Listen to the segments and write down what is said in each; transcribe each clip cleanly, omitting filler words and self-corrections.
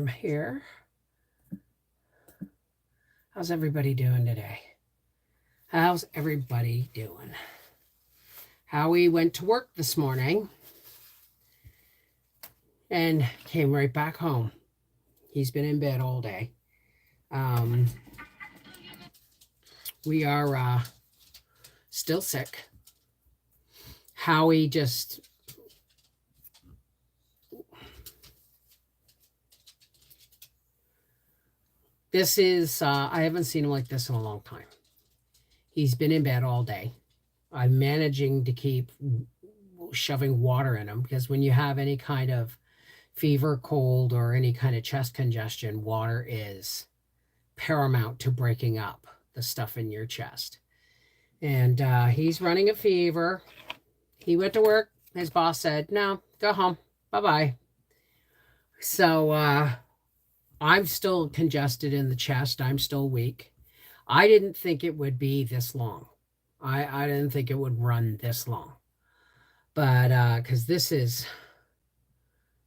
I'm here. How's everybody doing today? How's everybody doing? Howie went to work this morning and came right back home. He's been in bed all day. We are still sick. Howie just... This is, I haven't seen him like this in a long time. He's been in bed all day. I'm managing to keep shoving water in him because when you have any kind of fever, cold, or any kind of chest congestion, water is paramount to breaking up the stuff in your chest. And he's running a fever. He went to work. His boss said, no, go home. Bye-bye. So I'm still congested in the chest. I'm still weak. I didn't think it would be this long. I didn't think it would run this long. But because this is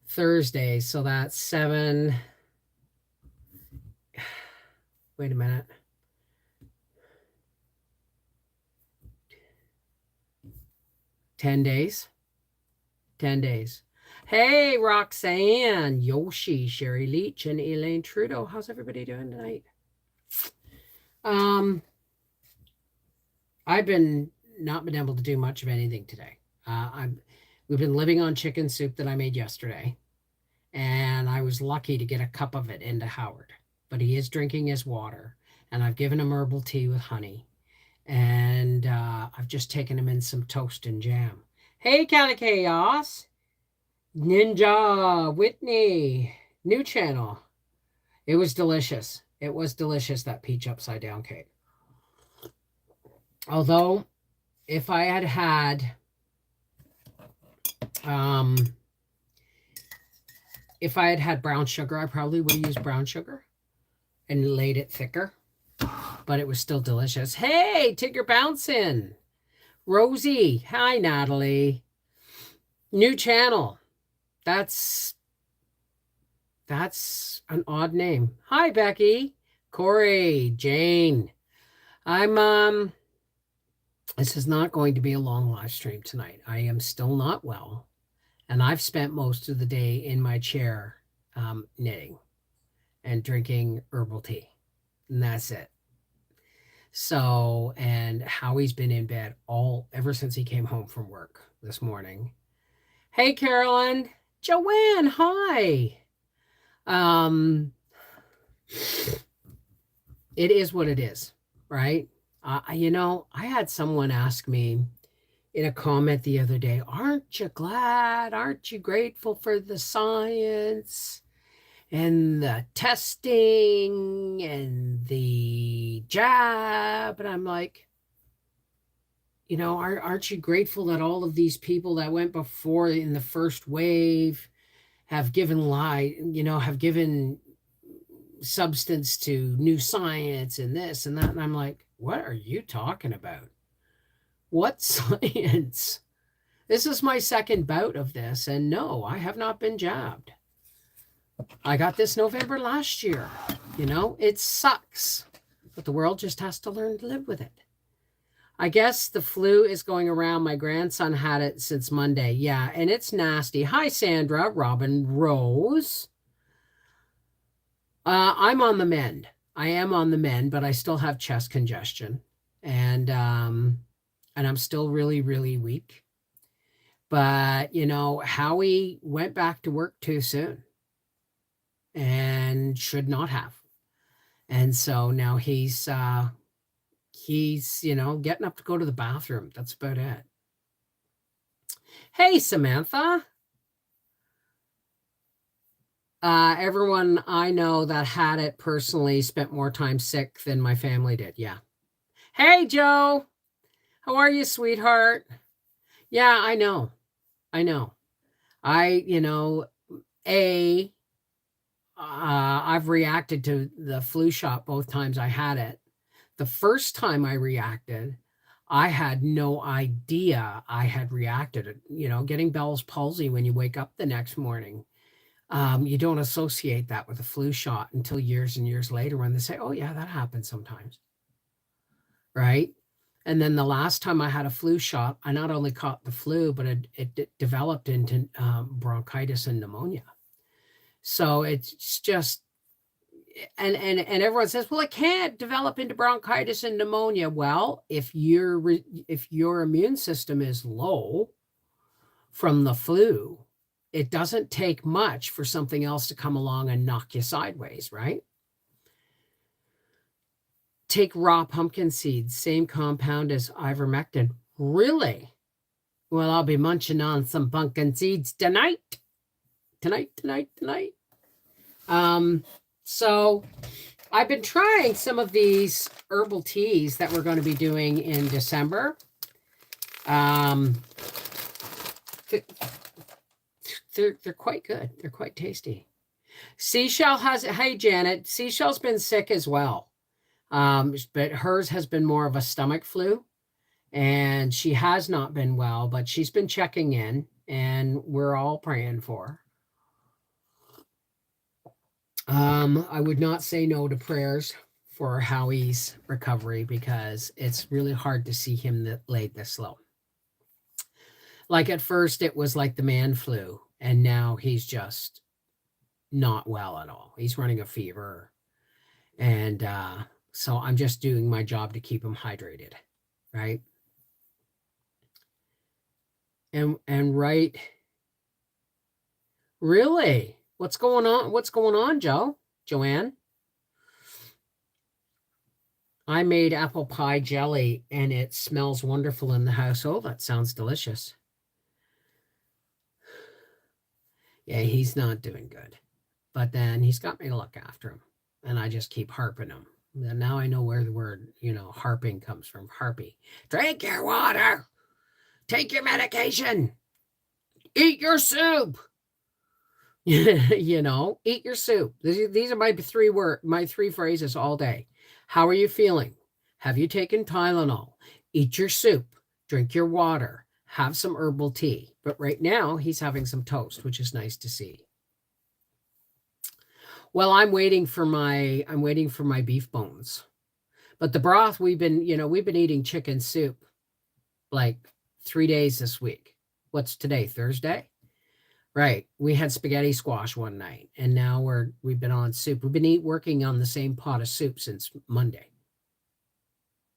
Thursday, so that's 7. Wait a minute. 10 days. 10 days. Hey, Roxanne, Yoshi, Sherry Leach, and Elaine Trudeau. How's everybody doing tonight? I've not been able to do much of anything today. We've been living on chicken soup that I made yesterday, and I was lucky to get a cup of it into Howard. But he is drinking his water, and I've given him herbal tea with honey, and I've just taken him in some toast and jam. Hey, Cat of Chaos, Ninja, Whitney, new channel. It was delicious. It was delicious, that peach upside down cake. Although, if I had brown sugar, I probably would have used brown sugar and laid it thicker. But it was still delicious. Hey, Tigger Bouncin'. Rosie. Hi, Natalie. New channel. That's an odd name. Hi, Becky. Corey. Jane. This is not going to be a long live stream tonight. I am still not well. And I've spent most of the day in my chair knitting and drinking herbal tea. And that's it. So, and Howie's been in bed ever since he came home from work this morning. Hey, Carolyn. Joanne, hi. It is what it is, right? I had someone ask me in a comment the other day, aren't you glad? Aren't you grateful for the science and the testing and the jab? And I'm like, aren't you grateful that all of these people that went before in the first wave have given have given substance to new science and this and that? And I'm like, what are you talking about? What science? This is my second bout of this, and no, I have not been jabbed. I got this November last year. It sucks, but the world just has to learn to live with it. I guess the flu is going around. My grandson had it since Monday. Yeah, and it's nasty. Hi, Sandra, Robin, Rose. I'm on the mend. I am on the mend, but I still have chest congestion, and I'm still really, really weak. But, Howie went back to work too soon and should not have. And so now he's getting up to go to the bathroom. That's about it. Hey, Samantha. Everyone I know that had it personally spent more time sick than my family did. Yeah. Hey, Joe. How are you, sweetheart? Yeah, I know. I've reacted to the flu shot both times I had it. The first time I reacted, I had no idea I had reacted. Getting Bell's palsy when you wake up the next morning. You don't associate that with a flu shot until years and years later when they say, oh, yeah, that happens sometimes. Right. And then the last time I had a flu shot, I not only caught the flu, but it developed into bronchitis and pneumonia. So it's just, and everyone says, well, it can't develop into bronchitis and pneumonia. Well, if your immune system is low from the flu, it doesn't take much for something else to come along and knock you sideways, right? Take raw pumpkin seeds, same compound as ivermectin. Really? Well, I'll be munching on some pumpkin seeds tonight. Tonight. So I've been trying some of these herbal teas that we're going to be doing in December. They're quite good. They're quite tasty. Seashell hey Janet, Seashell's been sick as well. But hers has been more of a stomach flu, and she has not been well, but she's been checking in, and we're all praying for her. I would not say no to prayers for Howie's recovery because it's really hard to see him laid this low. Like at first it was like the man flu, and now he's just not well at all. He's running a fever, and so I'm just doing my job to keep him hydrated, right? And right, really, what's going on, Joanne? I made apple pie jelly and it smells wonderful in the house. Oh, that sounds delicious. Yeah, he's not doing good, but then he's got me to look after him, and I just keep harping him. And now I know where the word, harping comes from. Harpy. Drink your water. Take your medication. Eat your soup. Eat your soup. These are my three phrases all day. How are you feeling? Have you taken Tylenol? Eat your soup. Drink your water. Have some herbal tea. But right now he's having some toast, which is nice to see. Well, I'm waiting for my beef bones. But the broth, we've been eating chicken soup like 3 days this week. What's today? Thursday? Right. We had spaghetti squash one night, and now we've been on soup. We've been working on the same pot of soup since Monday.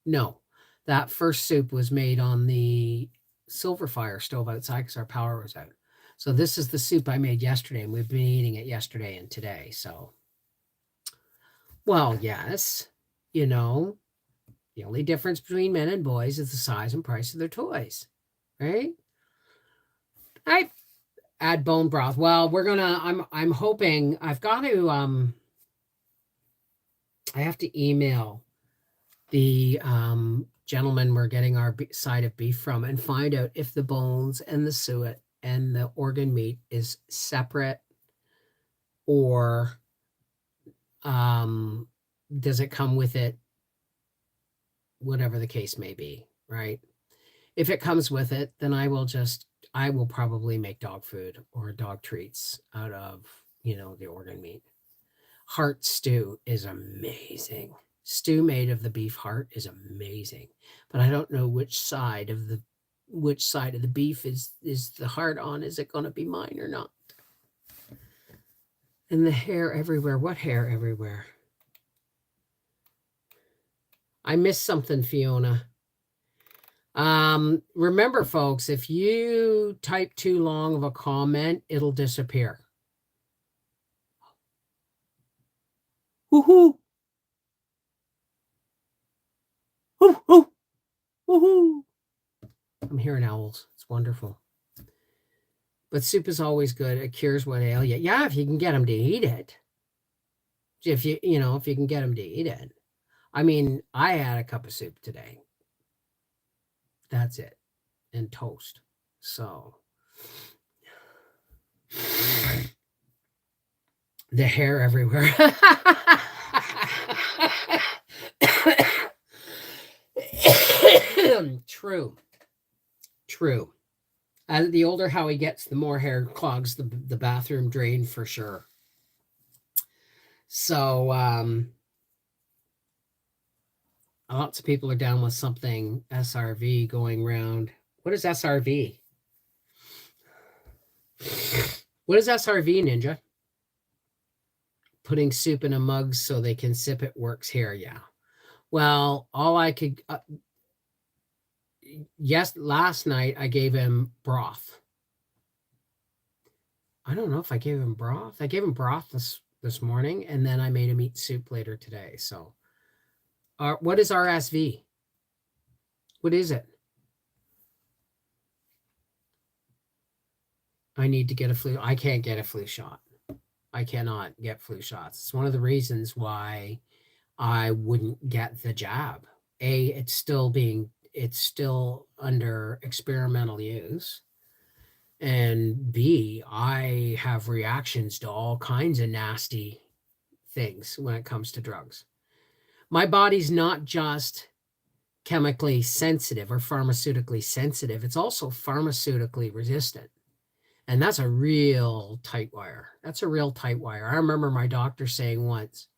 No, that first soup was made on the silver fire stove outside because our power was out. So this is the soup I made yesterday, and we've been eating it yesterday and today. So, well, yes, the only difference between men and boys is the size and price of their toys, right? I add bone broth. Well, I'm hoping I've got to I have to email the gentleman we're getting our side of beef from and find out if the bones and the suet and the organ meat is separate, or does it come with it, whatever the case may be, right? If it comes with it, then I will probably make dog food or dog treats out of, the organ meat. Heart stew is amazing. Stew made of the beef heart is amazing, but I don't know which side of the beef is the heart on. Is it going to be mine or not? And the hair everywhere. What hair everywhere? I missed something, Fiona. Remember, folks, if you type too long of a comment, it'll disappear. Woohoo! Woo-hoo! Woohoo! I'm hearing owls. It's wonderful. But soup is always good. It cures what ail you. Yeah, if you can get them to eat it. If you can get them to eat it. I mean, I had a cup of soup today. That's it. And toast. So the hair everywhere. True. As the older Howie gets, the more hair clogs the bathroom drain for sure. So lots of people are down with something SRV going around. What is SRV? What is SRV, Ninja? Putting soup in a mug so they can sip it works here. Yeah. Well, all I could. Yes, last night I gave him broth. I don't know if I gave him broth. I gave him broth this morning, and then I made him eat soup later today. So, what is RSV? What is it? I need to get a flu. I can't get a flu shot. I cannot get flu shots. It's one of the reasons why I wouldn't get the jab. It's still under experimental use. And B, I have reactions to all kinds of nasty things when it comes to drugs. My body's not just chemically sensitive or pharmaceutically sensitive, it's also pharmaceutically resistant. And that's a real tight wire. That's a real tight wire. I remember my doctor saying once,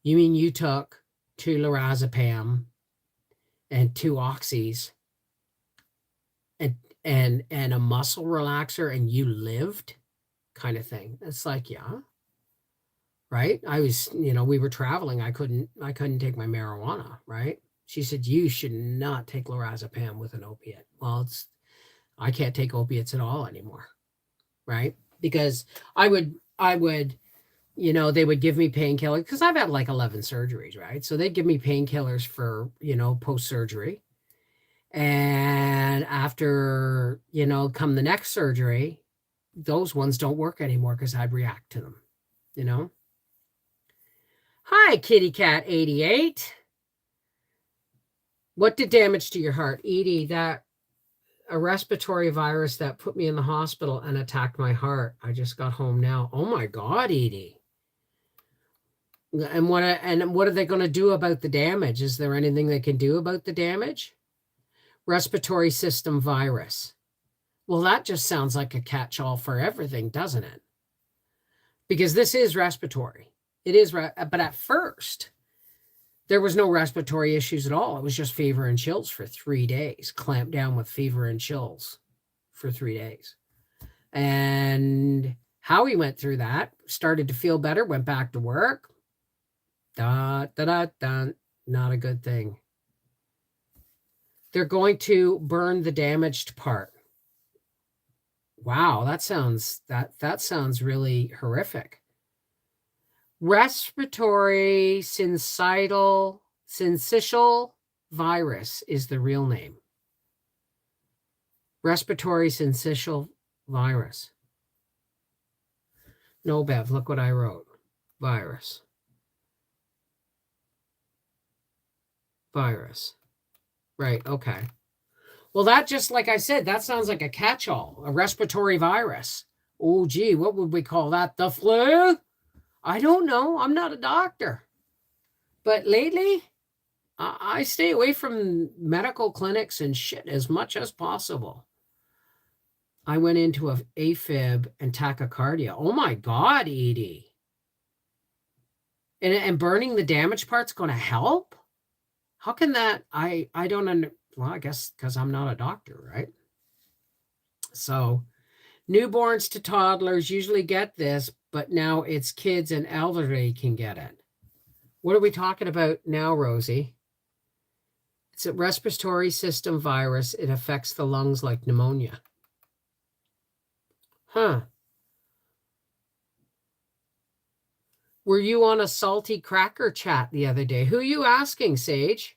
"You mean you took 2 lorazepam and 2 oxys and a muscle relaxer and you lived?" kind of thing. It's like, yeah. Right? I was, we were traveling. I couldn't take my marijuana, right? She said, "You should not take lorazepam with an opiate." Well, I can't take opiates at all anymore. Right? Because I would, they would give me painkillers because I've had like 11 surgeries, right? So they'd give me painkillers for, post-surgery. And after, come the next surgery, those ones don't work anymore because I'd react to them, Hi, Kitty Cat 88. What did damage to your heart? Edie, that a respiratory virus that put me in the hospital and attacked my heart. I just got home now. Oh my God, Edie. And what are they going to do about the damage? Is there anything they can do about the damage? Respiratory system virus. Well, that just sounds like a catch-all for everything, doesn't it? Because this is respiratory. It is, but at first, there was no respiratory issues at all. It was just fever and chills for 3 days, clamped down with fever and chills for 3 days. And Howie went through that, started to feel better, went back to work. Not a good thing. They're going to burn the damaged part. Wow, that sounds really horrific. Respiratory syncytial virus is the real name. Respiratory syncytial virus. No, Bev, look what I wrote. Virus. Right, okay. Well, that just, like I said, that sounds like a catch-all, a respiratory virus. Oh, gee, what would we call that? The flu? I don't know. I'm not a doctor. But lately, I stay away from medical clinics and shit as much as possible. I went into an AFib and tachycardia. Oh my God, Edie. And burning the damaged part's going to help? How can that? I don't well, I guess because I'm not a doctor, right? So newborns to toddlers usually get this, but now it's kids and elderly can get it. What are we talking about now, Rosie? It's a respiratory system virus. It affects the lungs like pneumonia. Huh. Were you on a salty cracker chat the other day? Who are you asking, Sage?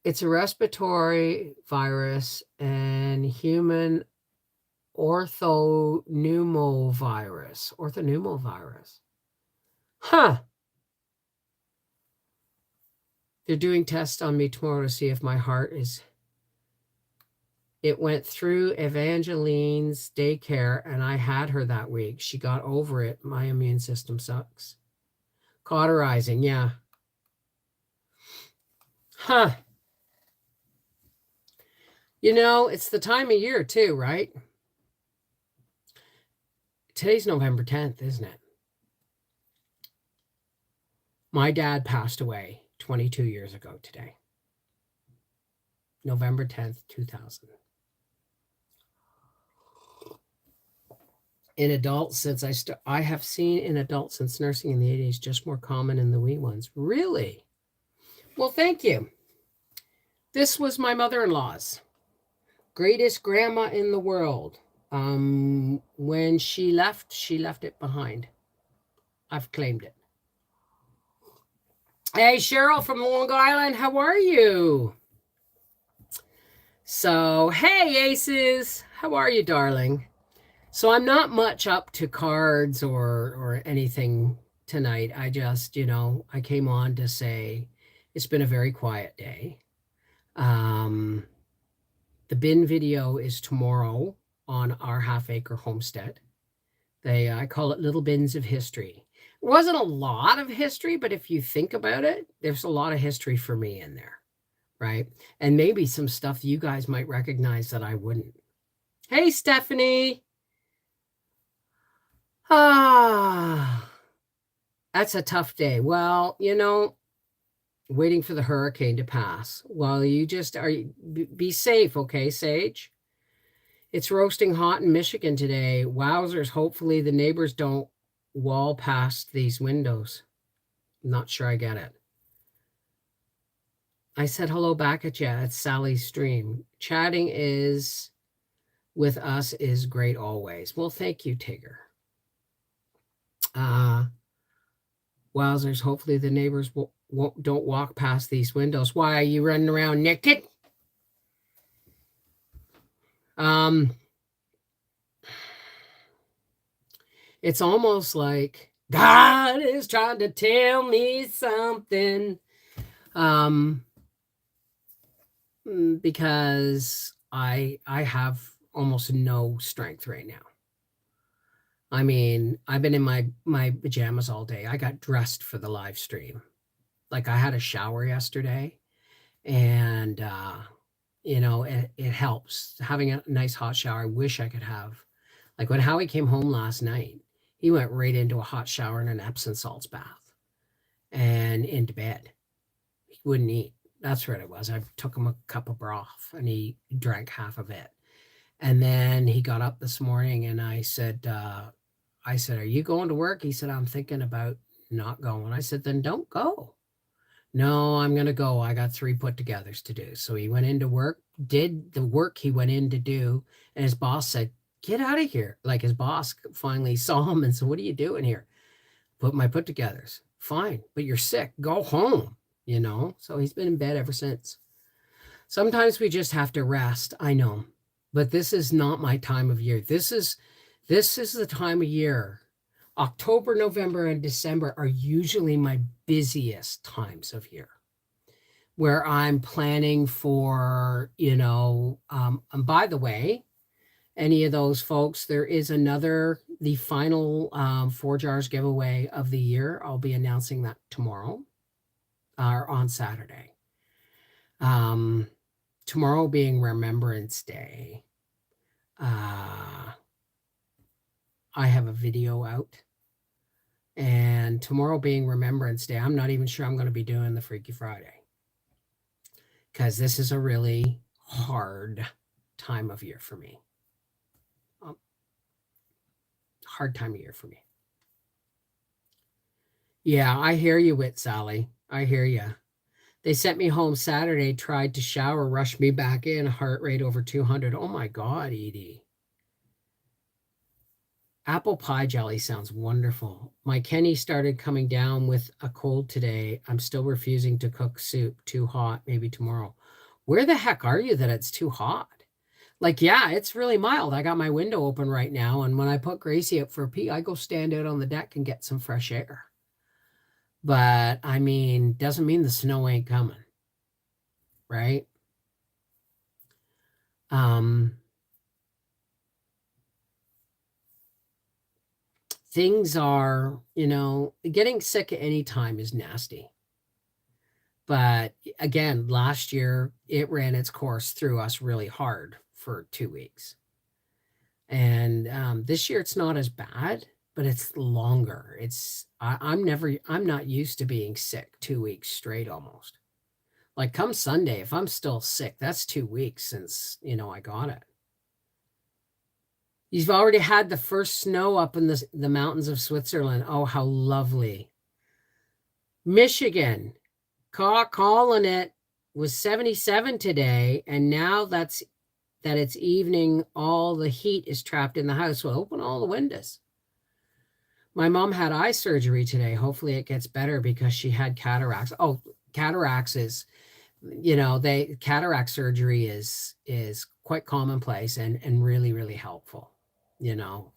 It's a respiratory virus and human orthopneumovirus. Huh. They're doing tests on me tomorrow to see if my heart is... It went through Evangeline's daycare, and I had her that week. She got over it. My immune system sucks. Cauterizing, yeah. Huh. It's the time of year too, right? Today's November 10th, isn't it? My dad passed away 22 years ago today. November 10th, 2000. In adults, since I have seen in adults since nursing in the 80s, just more common in the wee ones. Really? Well, thank you. This was my mother-in-law's greatest grandma in the world. When she left it behind. I've claimed it. Hey, Cheryl from Long Island, how are you? So, hey, Aces, how are you, darling? So I'm not much up to cards or anything tonight. I just, I came on to say it's been a very quiet day. The bin video is tomorrow on our half-acre homestead. I call it Little Bins of History. It wasn't a lot of history, but if you think about it, there's a lot of history for me in there, right? And maybe some stuff you guys might recognize that I wouldn't. Hey, Stephanie. That's a tough day. Well, waiting for the hurricane to pass. Well, you just be safe, okay, Sage? It's roasting hot in Michigan today. Wowzers, hopefully the neighbors don't wall past these windows. I'm not sure I get it. I said hello back at you. It's Sally's stream. Chatting with us is great always. Well, thank you, Tigger. Wowzers, hopefully the neighbors don't walk past these windows. Why are you running around naked? It's almost like God is trying to tell me something. Because I have almost no strength right now. I mean, I've been in my pajamas all day. I got dressed for the live stream. Like I had a shower yesterday, and it helps having a nice hot shower. I wish I could have. Like when Howie came home last night, he went right into a hot shower and an Epsom salts bath and into bed. He wouldn't eat. That's what it was. I took him a cup of broth and he drank half of it. And then he got up this morning and I said, are you going to work? He said, I'm thinking about not going. I said, then don't go. No, I'm going to go. I got 3 put-togethers to do. So he went into work, did the work he went in to do. And his boss said, get out of here. Like his boss finally saw him and said, what are you doing here? Put my put-togethers. Fine, but you're sick. Go home, So he's been in bed ever since. Sometimes we just have to rest. I know. But this is not my time of year. This is the time of year. October, November, and December are usually my busiest times of year where I'm planning for, and by the way, any of those folks, there is the final 4 jars giveaway of the year. I'll be announcing that tomorrow or on Saturday. Tomorrow being Remembrance Day. I have a video out. And tomorrow being Remembrance Day, I'm not even sure I'm going to be doing the Freaky Friday. Because this is a really hard time of year for me. Hard time of year for me. Yeah, I hear you, Wit Sally. I hear you. They sent me home Saturday, tried to shower, rushed me back in, heart rate over 200. Oh my God, Edie. Apple pie jelly sounds wonderful. My Kenny started coming down with a cold today. I'm still refusing to cook soup. Too hot, maybe tomorrow. Where the heck are you that it's too hot? Like, yeah, it's really mild. I got my window open right now. And when I put Gracie up for a pee, I go stand out on the deck and get some fresh air. But, I mean, doesn't mean the snow ain't coming. Right? Things are, getting sick at any time is nasty. But again, last year it ran its course through us really hard for 2 weeks. And this year it's not as bad, but it's longer. I'm not used to being sick 2 weeks straight almost. Like come Sunday, if I'm still sick, that's 2 weeks since, I got it. You've already had the first snow up in the mountains of Switzerland. Oh, how lovely. Michigan, calling it, was 77 today, and now that it's evening, all the heat is trapped in the house. Well, open all the windows. My mom had eye surgery today. Hopefully it gets better because she had cataracts. Oh, cataracts is, cataract surgery is quite commonplace and really, really helpful.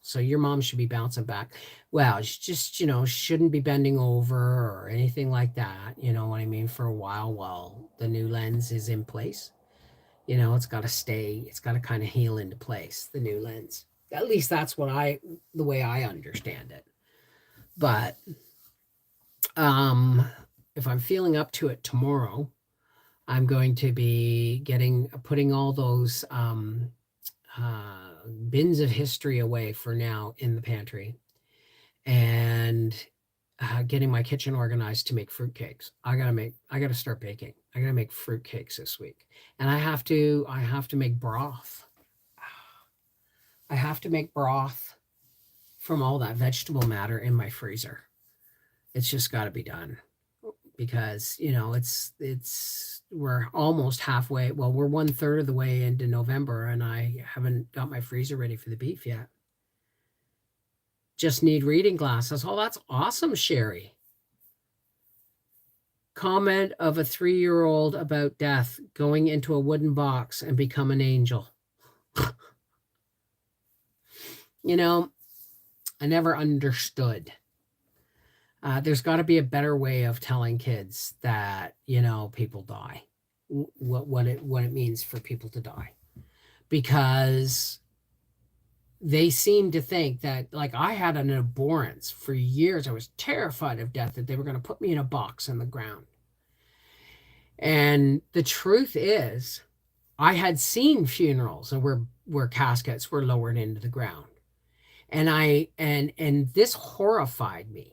So your mom should be bouncing back. Well, she just, shouldn't be bending over or anything like that. You know what I mean? For a while the new lens is in place. It's got to stay, it's got to kind of heal into place, the new lens. At least that's the way I understand it. But if I'm feeling up to it tomorrow, I'm going to be putting all those bins of history away for now in the pantry, and getting my kitchen organized to make fruitcakes. I gotta start baking. I gotta make fruitcakes this week, and I have to make broth. I have to make broth from all that vegetable matter in my freezer. It's just got to be done because we're almost halfway. Well, we're 1/3 of the way into November, and I haven't got my freezer ready for the beef yet. Just need reading glasses. Oh, that's awesome, Sherry. Comment of a 3-year-old about death, going into a wooden box and become an angel. I never understood. There's got to be a better way of telling kids that, people die, what it means for people to die, because they seem to think that, like, I had an abhorrence for years. I was terrified of death, that they were going to put me in a box in the ground. And the truth is, I had seen funerals and where caskets were lowered into the ground. And this horrified me,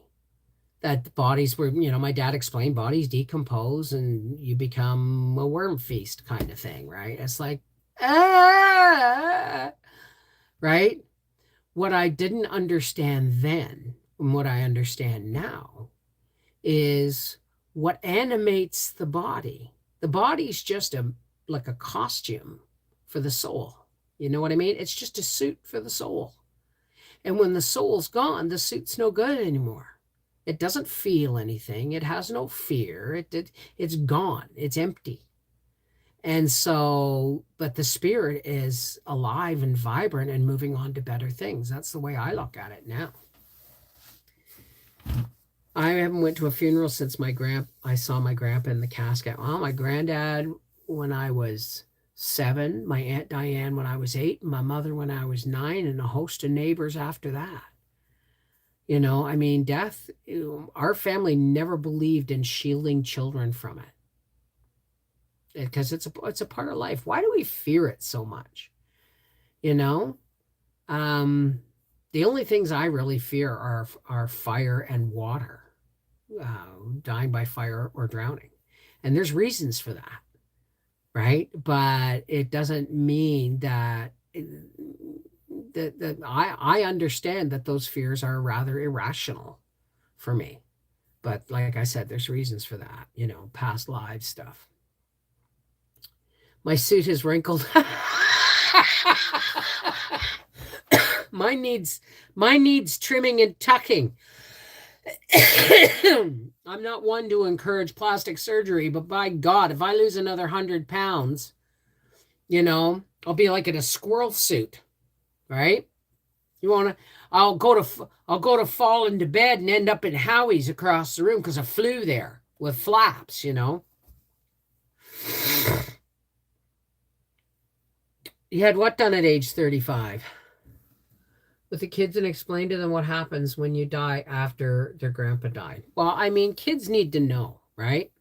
that the bodies were, my dad explained, bodies decompose and you become a worm feast kind of thing, right? It's like, right? What I didn't understand then and what I understand now is what animates the body. The body's just like a costume for the soul. You know what I mean? It's just a suit for the soul. And when the soul's gone, the suit's no good anymore. It doesn't feel anything. It has no fear. It's gone. It's empty. And so, but the spirit is alive and vibrant and moving on to better things. That's the way I look at it now. I haven't went to a funeral since I saw my grandpa in the casket. Well, my granddad when I was 7, my Aunt Diane when I was 8, my mother when I was 9, and a host of neighbors after that. Death, our family never believed in shielding children from it. Because it's a part of life. Why do we fear it so much? The only things I really fear are fire and water, dying by fire or drowning, and there's reasons for that, right? But it doesn't mean that I understand that those fears are rather irrational for me. But like I said, there's reasons for that, past lives stuff. My suit is wrinkled. Mine needs trimming and tucking. I'm not one to encourage plastic surgery, but by God, if I lose another 100 pounds, I'll be like in a squirrel suit, right? I'll go to fall into bed and end up in Howie's across the room because I flew there with flaps, You had what done at age 35? With the kids, and explain to them what happens when you die after their grandpa died. Well, kids need to know, right?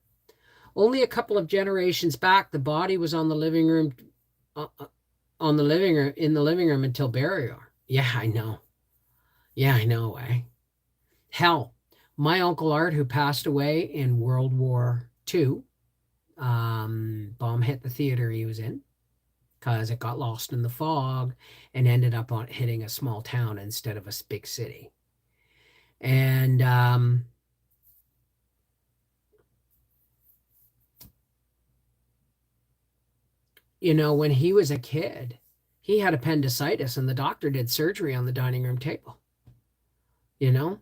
Only a couple of generations back, the body was on the living room, uh, uh, on the living room, in the living room until burial. Yeah, I know. Yeah, I know. Eh? Hell, my uncle Art, who passed away in World War II, bomb hit the theater he was in because it got lost in the fog and ended up on hitting a small town instead of a big city. And when he was a kid, he had appendicitis, and the doctor did surgery on the dining room table. You know,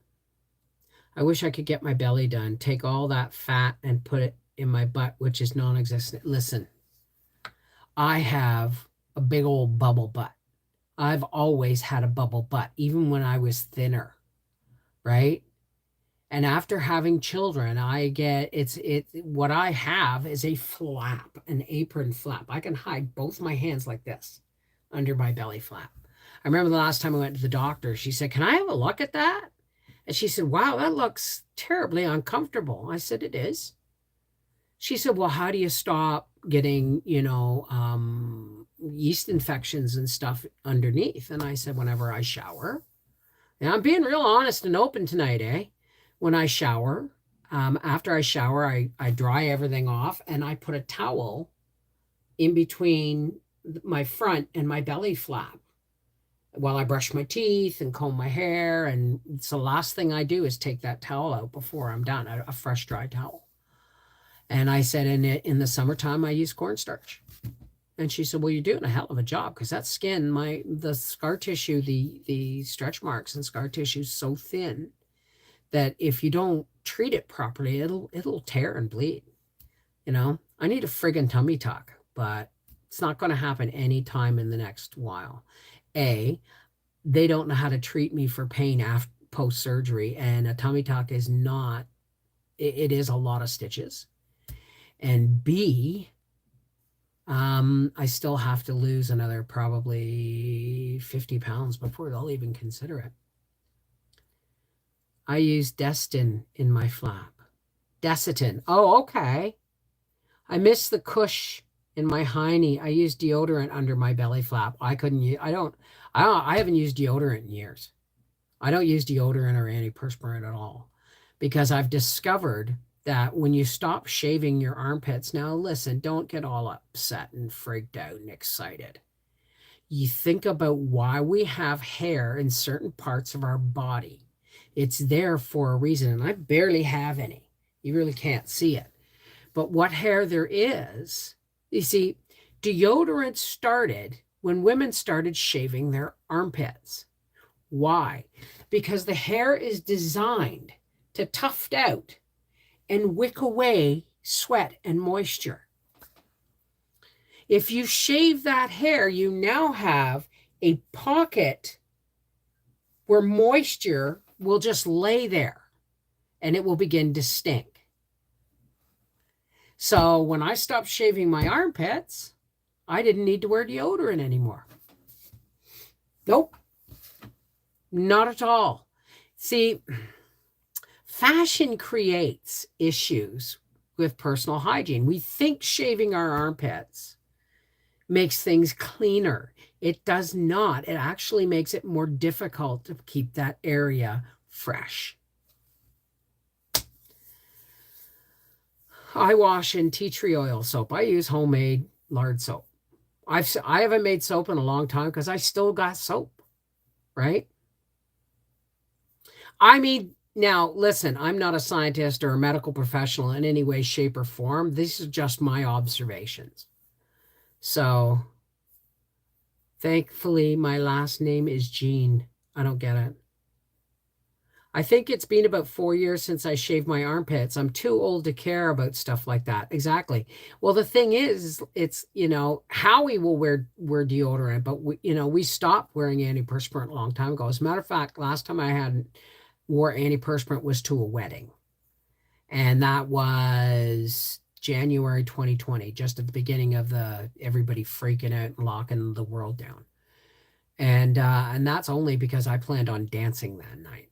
I wish I could get my belly done, take all that fat and put it in my butt, which is non existent. Listen, I have a big old bubble butt. I've always had a bubble butt, even when I was thinner, right? And after having children, I get what I have is a flap, an apron flap. I can hide both my hands like this under my belly flap. I remember the last time I went to the doctor, she said, "Can I have a look at that?" And she said, "Wow, that looks terribly uncomfortable." I said, "It is." She said, "Well, how do you stop getting, yeast infections and stuff underneath?" And I said, "Whenever I shower." Now, I'm being real honest and open tonight, eh? When I shower, after I shower, I dry everything off and I put a towel in between my front and my belly flap while I brush my teeth and comb my hair. And it's the last thing I do is take that towel out before I'm done, a fresh, dry towel. And I said, in the summertime, I use cornstarch. And she said, "Well, you're doing a hell of a job because that skin, the scar tissue, the stretch marks and scar tissue is so thin that if you don't treat it properly, it'll tear and bleed. I need a friggin' tummy tuck, but it's not going to happen anytime in the next while. A, they don't know how to treat me for pain after post surgery, and a tummy tuck is not. It is a lot of stitches. And B, I still have to lose another probably 50 pounds before they'll even consider it. I use Destin in my flap. Desitin. Oh, okay. I miss the cush in my hiney. I use deodorant under my belly flap. I couldn't use, I haven't used deodorant in years. I don't use deodorant or antiperspirant at all because I've discovered that when you stop shaving your armpits, now listen, don't get all upset and freaked out and excited. You think about why we have hair in certain parts of our body. It's there for a reason, and I barely have any. You really can't see it. But what hair there is, you see, deodorant started when women started shaving their armpits. Why? Because the hair is designed to tuft out and wick away sweat and moisture. If you shave that hair, you now have a pocket where moisture will just lay there and it will begin to stink. So when I stopped shaving my armpits, I didn't need to wear deodorant anymore. Nope, not at all. See, fashion creates issues with personal hygiene. We think shaving our armpits makes things cleaner. It does not. It actually makes it more difficult to keep that area fresh. I wash in tea tree oil soap. I use homemade lard soap. I haven't made soap in a long time because I still got soap, right? I mean, now listen, I'm not a scientist or a medical professional in any way, shape, or form. These are just my observations. So thankfully, my last name is Jean. I don't get it. I think it's been about 4 years since I shaved my armpits. I'm too old to care about stuff like that. Exactly. Well, the thing is, it's, Howie will wear deodorant, but we stopped wearing antiperspirant a long time ago. As a matter of fact, last time I wore antiperspirant was to a wedding. And that was January 2020, just at the beginning of everybody freaking out and locking the world down. And that's only because I planned on dancing that night.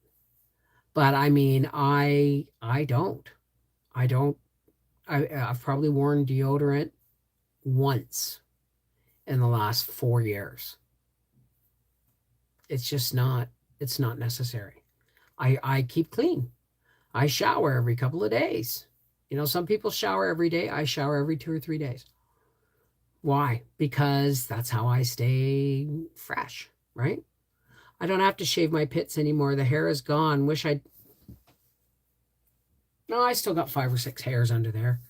But I mean, I don't I've probably worn deodorant once in the last 4 years. It's just not. It's not necessary. I keep clean. I shower every couple of days. Some people shower every day. I shower every 2 or 3 days. Why? Because that's how I stay fresh, right? I don't have to shave my pits anymore. The hair is gone. Wish I. No, I still got 5 or 6 hairs under there.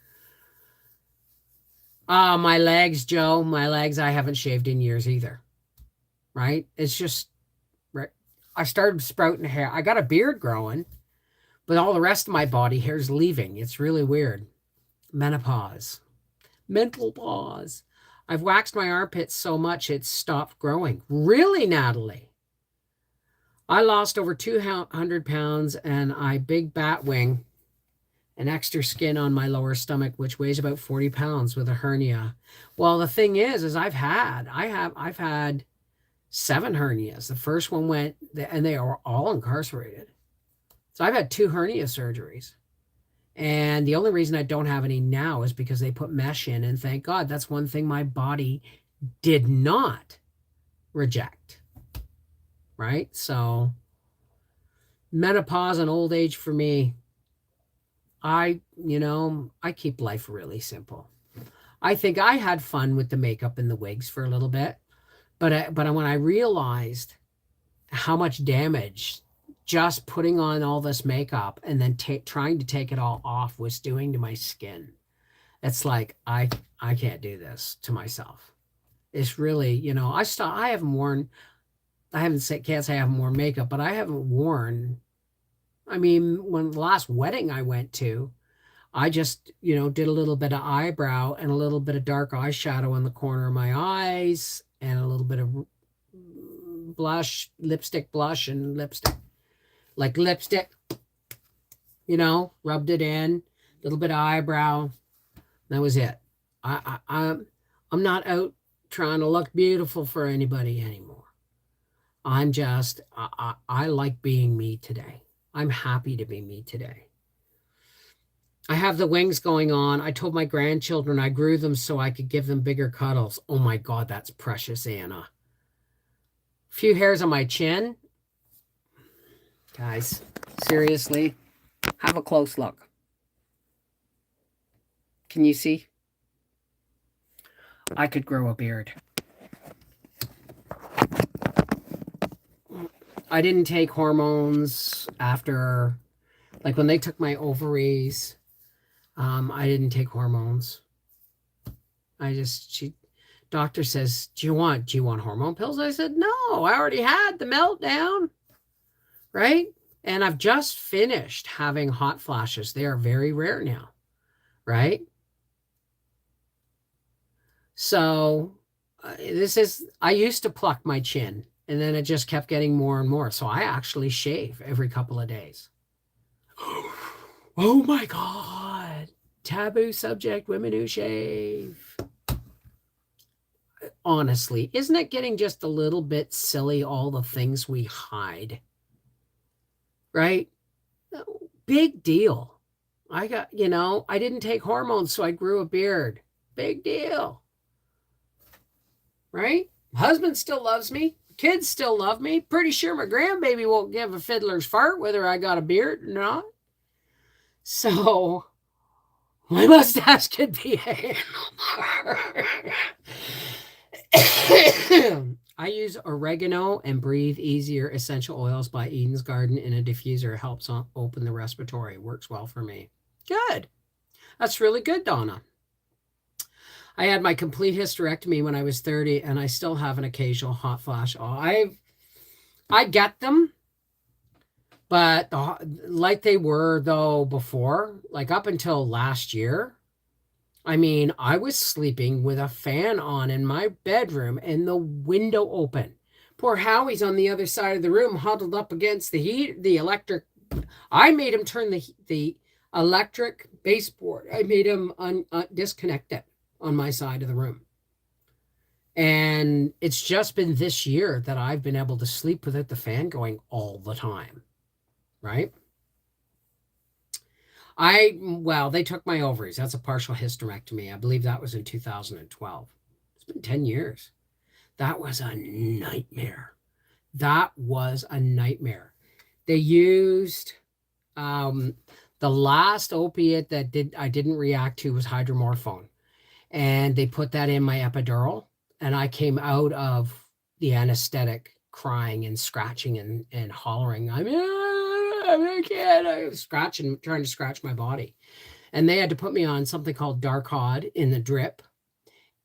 My legs, Joe. My legs. I haven't shaved in years either. Right? It's just right. I started sprouting hair. I got a beard growing, but all the rest of my body hair's leaving. It's really weird. Menopause. Mental pause. I've waxed my armpits so much it's stopped growing. Really, Natalie? I lost over 200 pounds and I big bat wing and extra skin on my lower stomach, which weighs about 40 pounds with a hernia. Well, the thing is I've had 7 hernias. The first one went, and they are all incarcerated. So I've had 2 hernia surgeries. And the only reason I don't have any now is because they put mesh in, and thank God that's one thing my body did not reject. Right? So menopause and old age for me, I keep life really simple. I think I had fun with the makeup and the wigs for a little bit, but when I realized how much damage just putting on all this makeup and then trying to take it all off was doing to my skin, it's like I can't do this to myself. It's really, I haven't worn. Can't say I haven't worn makeup, but I haven't worn. I mean, when the last wedding I went to, I just, did a little bit of eyebrow and a little bit of dark eyeshadow in the corner of my eyes and a little bit of lipstick blush and lipstick. Like lipstick, rubbed it in, a little bit of eyebrow. That was it. I'm not out trying to look beautiful for anybody anymore. I'm just, I like being me today. I'm happy to be me today. I have the wings going on. I told my grandchildren I grew them so I could give them bigger cuddles. Oh my God, that's precious, Anna. Few hairs on my chin. Guys, seriously, have a close look. Can you see? I could grow a beard. I didn't take hormones after, like when they took my ovaries, I didn't take hormones. Doctor says, do you want hormone pills? I said, no, I already had the meltdown. Right? And I've just finished having hot flashes. They are very rare now. Right? So I used to pluck my chin and then it just kept getting more and more. So I actually shave every couple of days. Oh my God. Taboo subject, women who shave. Honestly, isn't it getting just a little bit silly, all the things we hide? Right? Big deal. I didn't take hormones, so I grew a beard. Big deal. Right? Husband still loves me. Kids still love me. Pretty sure my grandbaby won't give a fiddler's fart whether I got a beard or not. So my mustache could be a I use oregano and breathe easier essential oils by Eden's Garden in a diffuser. It helps open the respiratory. Works well for me. Good. That's really good, Donna. I had my complete hysterectomy when I was 30, and I still have an occasional hot flash. I get them, but like they were, though, before, like up until last year, I mean, I was sleeping with a fan on in my bedroom and the window open. Poor Howie's on the other side of the room, huddled up against the electric. I made him turn the electric baseboard. I made him disconnect it on my side of the room. And it's just been this year that I've been able to sleep without the fan going all the time. Right? Well, they took my ovaries. That's a partial hysterectomy. I believe that was in 2012. It's been 10 years. That was a nightmare. That was a nightmare. They used um, the last opiate that I didn't react to was hydromorphone, and they put that in my epidural, and I came out of the anesthetic crying and scratching and hollering. I can't. I was scratching, trying to scratch my body, and they had to put me on something called Darkod in the drip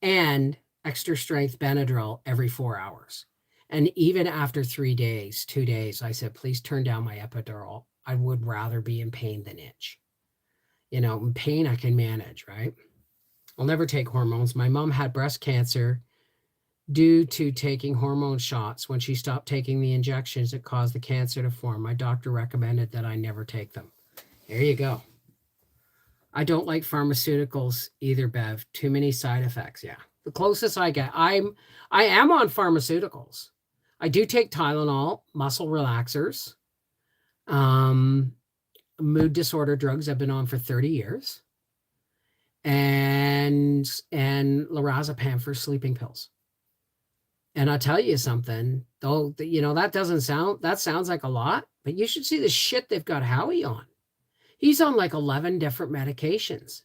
and extra strength Benadryl every 4 hours. And even after 3 days, 2 days, I said, please turn down my epidural. I would rather be in pain than itch. In pain I can manage, right? I'll never take hormones. My mom had breast cancer due to taking hormone shots. When she stopped taking the injections, it caused the cancer to form. My doctor recommended that I never take them. There you go. I don't like pharmaceuticals either, Bev. Too many side effects. Yeah. The closest I get, I am on pharmaceuticals. I do take Tylenol, muscle relaxers, mood disorder drugs I've been on for 30 years, and lorazepam for sleeping pills. And I'll tell you something, though, that sounds like a lot, but you should see the shit they've got Howie on. He's on like 11 different medications,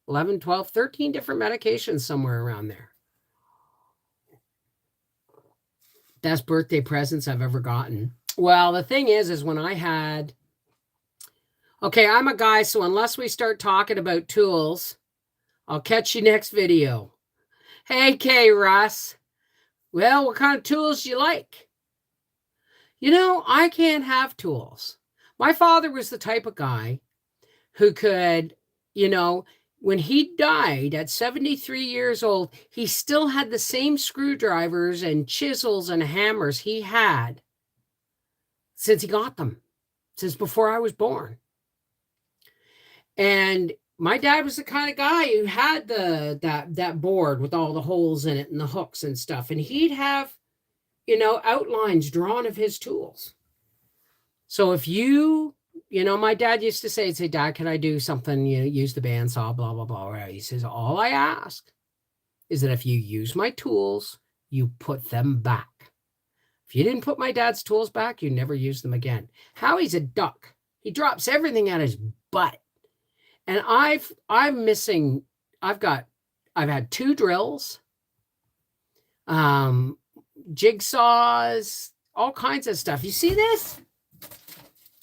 11, 12, 13 different medications, somewhere around there. Best birthday presents I've ever gotten. Well, the thing is when I had, okay, I'm a guy, so unless we start talking about tools, I'll catch you next video. Hey, K. Russ. Well, what kind of tools do you like? I can't have tools. My father was the type of guy who could, when he died at 73 years old, he still had the same screwdrivers and chisels and hammers he had since he got them, since before I was born. And my dad was the kind of guy who had that board with all the holes in it and the hooks and stuff. And he'd have, outlines drawn of his tools. So if my dad used to say, Dad, can I do something? Use the bandsaw, blah, blah, blah. He says, all I ask is that if you use my tools, you put them back. If you didn't put my dad's tools back, you never use them again. Howie's a duck. He drops everything at his butt. And I've had 2 drills, jigsaws, all kinds of stuff. You see this?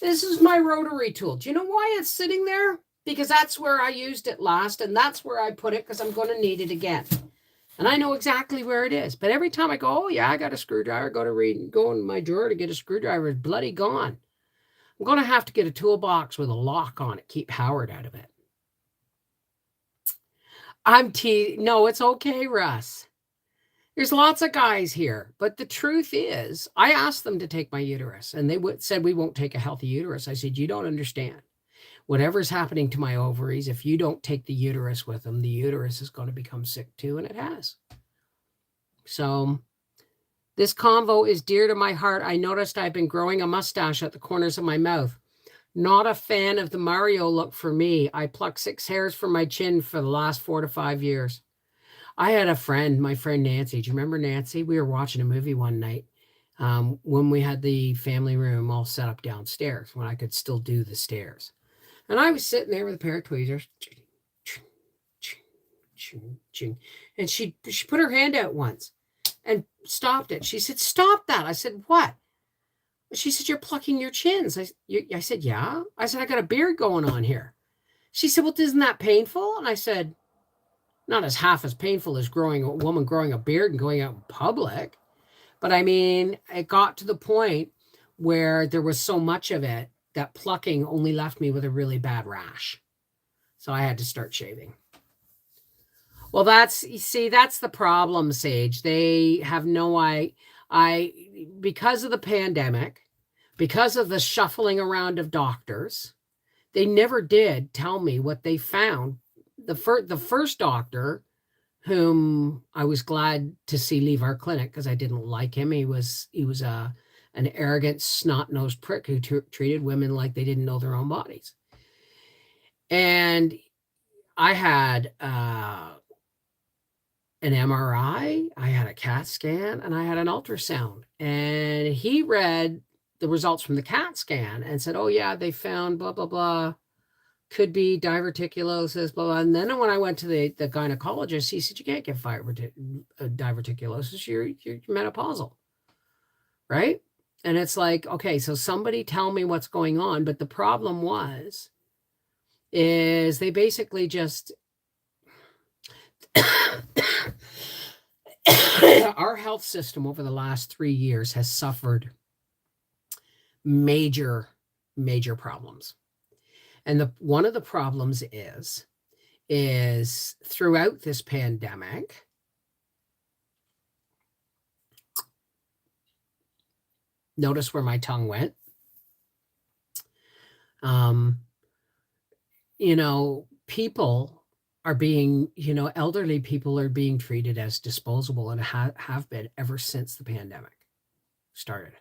This is my rotary tool. Do you know why it's sitting there? Because that's where I used it last, and that's where I put it because I'm going to need it again. And I know exactly where it is. But every time I go, oh yeah, I got a screwdriver, go in my drawer to get a screwdriver, it's bloody gone. I'm going to have to get a toolbox with a lock on it, keep Howard out of it. No, it's okay, Russ. There's lots of guys here, but the truth is, I asked them to take my uterus, and they said we won't take a healthy uterus. I said, you don't understand. Whatever's happening to my ovaries, if you don't take the uterus with them, the uterus is going to become sick too, and it has. So this convo is dear to my heart. I noticed I've been growing a mustache at the corners of my mouth. Not a fan of the Mario look for me. I plucked 6 hairs from my chin for the last 4 to 5 years. I had a friend, my friend Nancy. Do you remember Nancy? We were watching a movie one night when we had the family room all set up downstairs, when I could still do the stairs. And I was sitting there with a pair of tweezers. And she put her hand out once and stopped it. She said, stop that. I said, what? She said, you're plucking your chins. I said, yeah. I said, I got a beard going on here. She said, well, isn't that painful? And I said, not as half as painful as a woman growing a beard and going out in public. But I mean, it got to the point where there was so much of it that plucking only left me with a really bad rash. So I had to start shaving. Well, that's the problem, Sage. They have no because of the pandemic, because of the shuffling around of doctors, they never did tell me what they found. The first doctor, whom I was glad to see leave our clinic because I didn't like him. He was an arrogant, snot-nosed prick who treated women like they didn't know their own bodies. And I had an MRI, I had a CAT scan, and I had an ultrasound. And he read the results from the CAT scan and said, "Oh yeah, they found blah blah blah. Could be diverticulosis, blah blah." And then when I went to the gynecologist, he said, "You can't get diverticulosis. You're menopausal, right?" And it's like, okay, so somebody tell me what's going on. But the problem is they basically just our health system over the last 3 years has suffered major, major problems. And one of the problems is throughout this pandemic, notice where my tongue went. People are being, elderly people are being treated as disposable and have been ever since the pandemic started.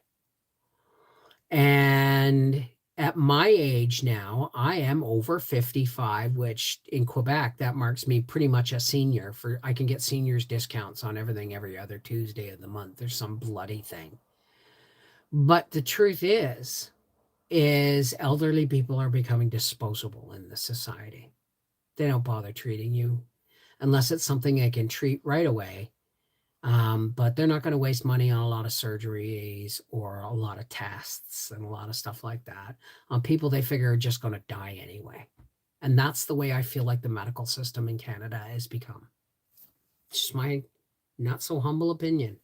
And at my age now, I am over 55, which in Quebec, that marks me pretty much a senior. I can get seniors discounts on everything every other Tuesday of the month. There's some bloody thing. But the truth is elderly people are becoming disposable in this society. They don't bother treating you unless it's something they can treat right away. But they're not going to waste money on a lot of surgeries or a lot of tests and a lot of stuff like that on people they figure are just going to die anyway. And that's the way I feel like the medical system in Canada has become. It's just my not so humble opinion.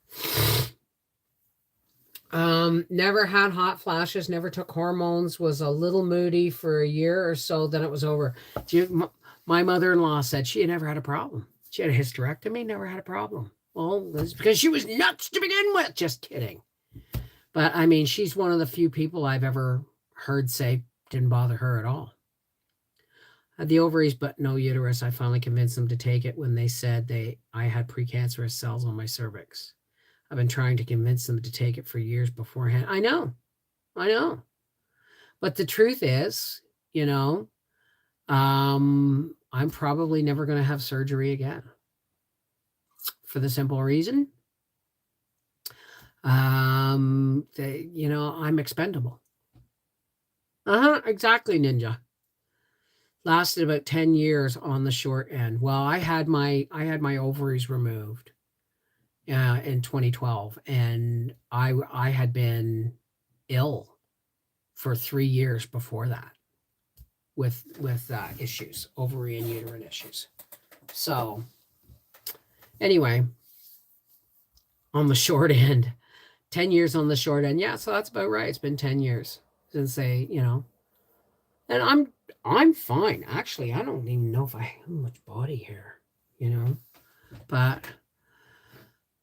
Never had hot flashes, never took hormones, was a little moody for a year or so, then it was over. My mother-in-law said she had never had a problem. She had a hysterectomy, never had a problem. Well, that's because she was nuts to begin with. Just kidding. But I mean, she's one of the few people I've ever heard say didn't bother her at all. Had the ovaries, but no uterus. I finally convinced them to take it when they said I had precancerous cells on my cervix. I've been trying to convince them to take it for years beforehand. I know. But the truth is, I'm probably never going to have surgery again. For the simple reason, I'm expendable. Exactly, Ninja. Lasted about 10 years on the short end. Well, I had my ovaries removed in 2012, and I had been ill for 3 years before that with issues, ovary and uterine issues. So anyway, on the short end, 10 years on the short end. Yeah, so that's about right. It's been 10 years since and I'm fine. Actually, I don't even know if I have much body hair, but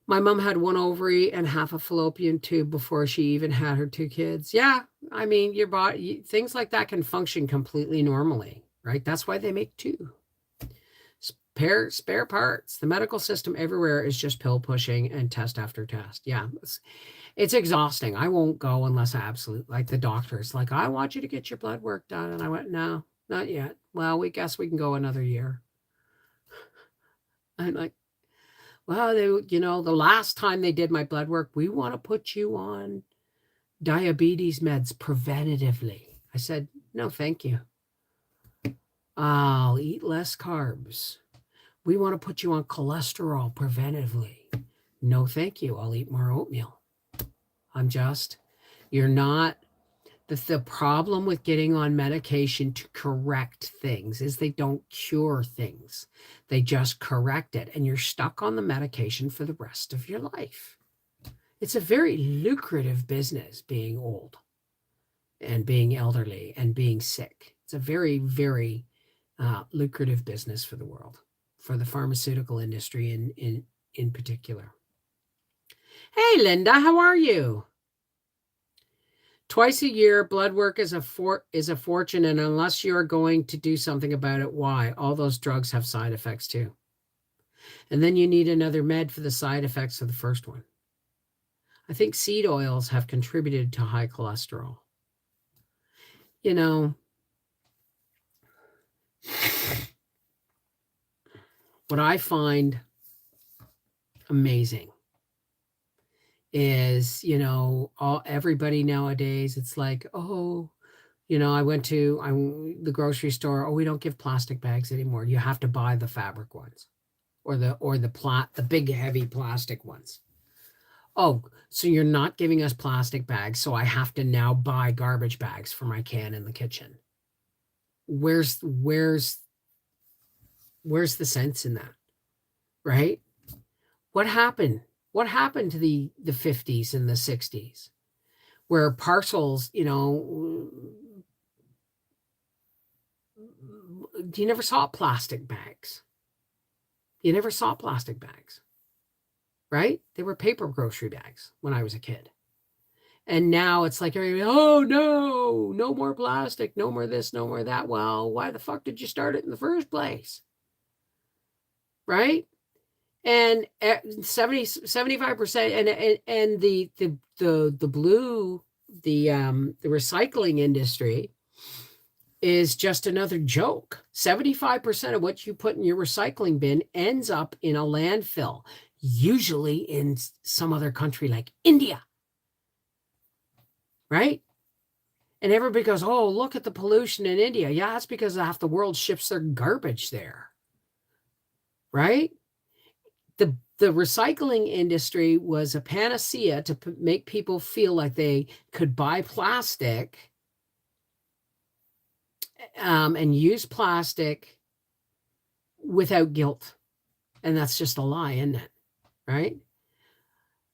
my mom had one ovary and half a fallopian tube before she even had her 2 kids. Yeah, I mean, your body, things like that can function completely normally, right? That's why they make 2. Spare parts. The medical system everywhere is just pill pushing and test after test. Yeah, it's exhausting. I won't go unless I absolutely, like the doctor's like, I want you to get your blood work done. And I went, no, not yet. Well, we guess we can go another year. I'm like, well, the last time they did my blood work, we want to put you on diabetes meds preventatively. I said, no, thank you. I'll eat less carbs. We want to put you on cholesterol preventively. No, thank you. I'll eat more oatmeal. You're not, the problem with getting on medication to correct things is they don't cure things. They just correct it, and you're stuck on the medication for the rest of your life. It's a very lucrative business being old and being elderly and being sick. It's a very, very lucrative business for the world, for the pharmaceutical industry in particular. Hey, Linda, how are you? Twice a year, blood work is a fortune, and unless you're going to do something about it, why? All those drugs have side effects too. And then you need another med for the side effects of the first one. I think seed oils have contributed to high cholesterol. What I find amazing is, everybody nowadays, it's like, oh, I went to the grocery store. Oh, we don't give plastic bags anymore. You have to buy the fabric ones, or the big heavy plastic ones. Oh, so you're not giving us plastic bags, so I have to now buy garbage bags for my can in the kitchen. Where's the sense in that, right? What happened? What happened to the 50s and the 60s, where parcels, you never saw plastic bags. You never saw plastic bags, right? They were paper grocery bags when I was a kid. And now it's like, oh, no more plastic, no more this, no more that. Well, why the fuck did you start it in the first place? Right? And 75%, and the blue, the recycling industry is just another joke. 75% of what you put in your recycling bin ends up in a landfill, usually in some other country like India. Right? And everybody goes, oh, look at the pollution in India. Yeah, that's because half the world ships their garbage there. Right? The recycling industry was a panacea to make people feel like they could buy plastic and use plastic without guilt. And that's just a lie, isn't it? Right?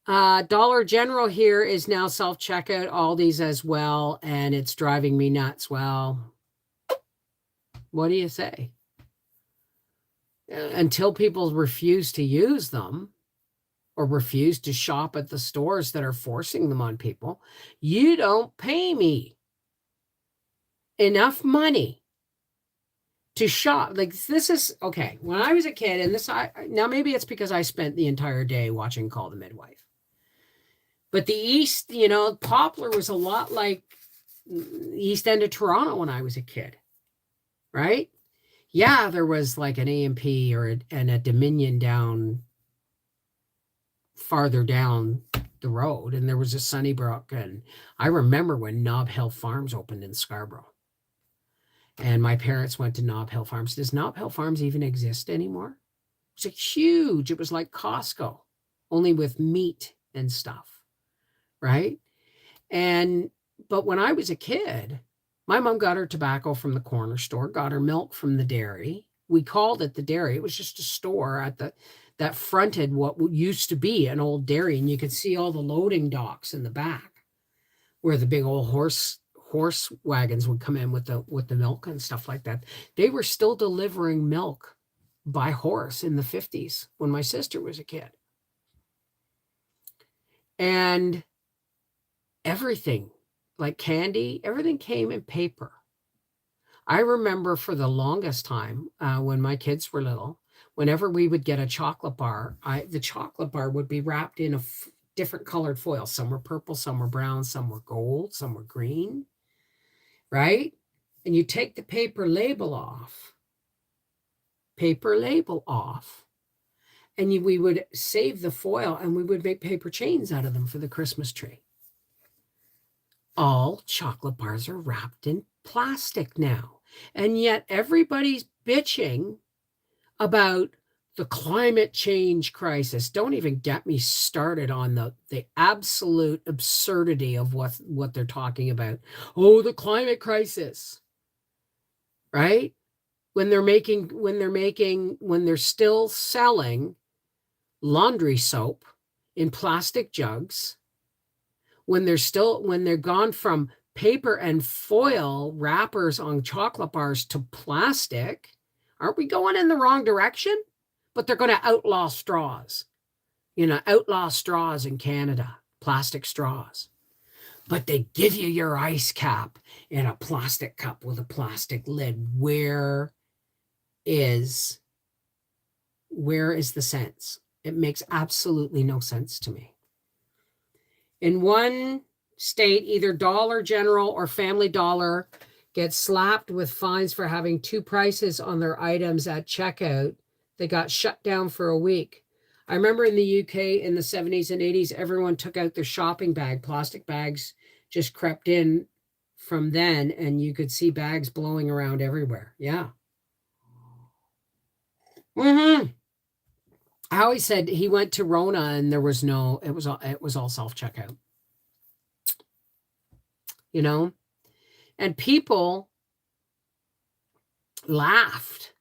Dollar General here is now self-checkout, Aldi's as well, and it's driving me nuts. Well, what do you say? Until people refuse to use them or refuse to shop at the stores that are forcing them on people, you don't pay me enough money to shop. Like, this is okay. When I was a kid, and now maybe it's because I spent the entire day watching Call the Midwife. But the East, Poplar was a lot like East End of Toronto when I was a kid, right? Yeah, there was like an A&P and a Dominion down farther down the road, and there was a Sunnybrook, and I remember when Nob Hill Farms opened in Scarborough, and my parents went to Nob Hill Farms. Does Nob Hill Farms even exist anymore? It was huge. It was like Costco, only with meat and stuff, right? But when I was a kid, my mom got her tobacco from the corner store, got her milk from the dairy. We called it the dairy. It was just a store that fronted what used to be an old dairy, and you could see all the loading docks in the back, where the big old horse wagons would come in with the milk and stuff like that. They were still delivering milk by horse in the 50s when my sister was a kid. And everything, like candy, everything came in paper. I remember for the longest time, when my kids were little, whenever we would get a chocolate bar, the chocolate bar would be wrapped in a different colored foil. Some were purple, some were brown, some were gold, some were green, right? And you take the paper label off, and we would save the foil, and we would make paper chains out of them for the Christmas tree. All chocolate bars are wrapped in plastic now. And yet everybody's bitching about the climate change crisis. Don't even get me started on the absolute absurdity of what they're talking about. Oh, the climate crisis. Right? When they're still selling laundry soap in plastic jugs, when they're gone from paper and foil wrappers on chocolate bars to plastic, aren't we going in the wrong direction? But they're going to outlaw straws, outlaw straws in Canada, plastic straws. But they give you your ice cap in a plastic cup with a plastic lid. Where is the sense? It makes absolutely no sense to me. In one state, either Dollar General or Family Dollar gets slapped with fines for having two prices on their items at checkout. They got shut down for a week. I remember in the UK in the 70s and 80s, everyone took out their shopping bag. Plastic bags just crept in from then, and you could see bags blowing around everywhere. Yeah. Mm-hmm. Howie said he went to Rona and there was no, it was all self-checkout. You know? And people laughed,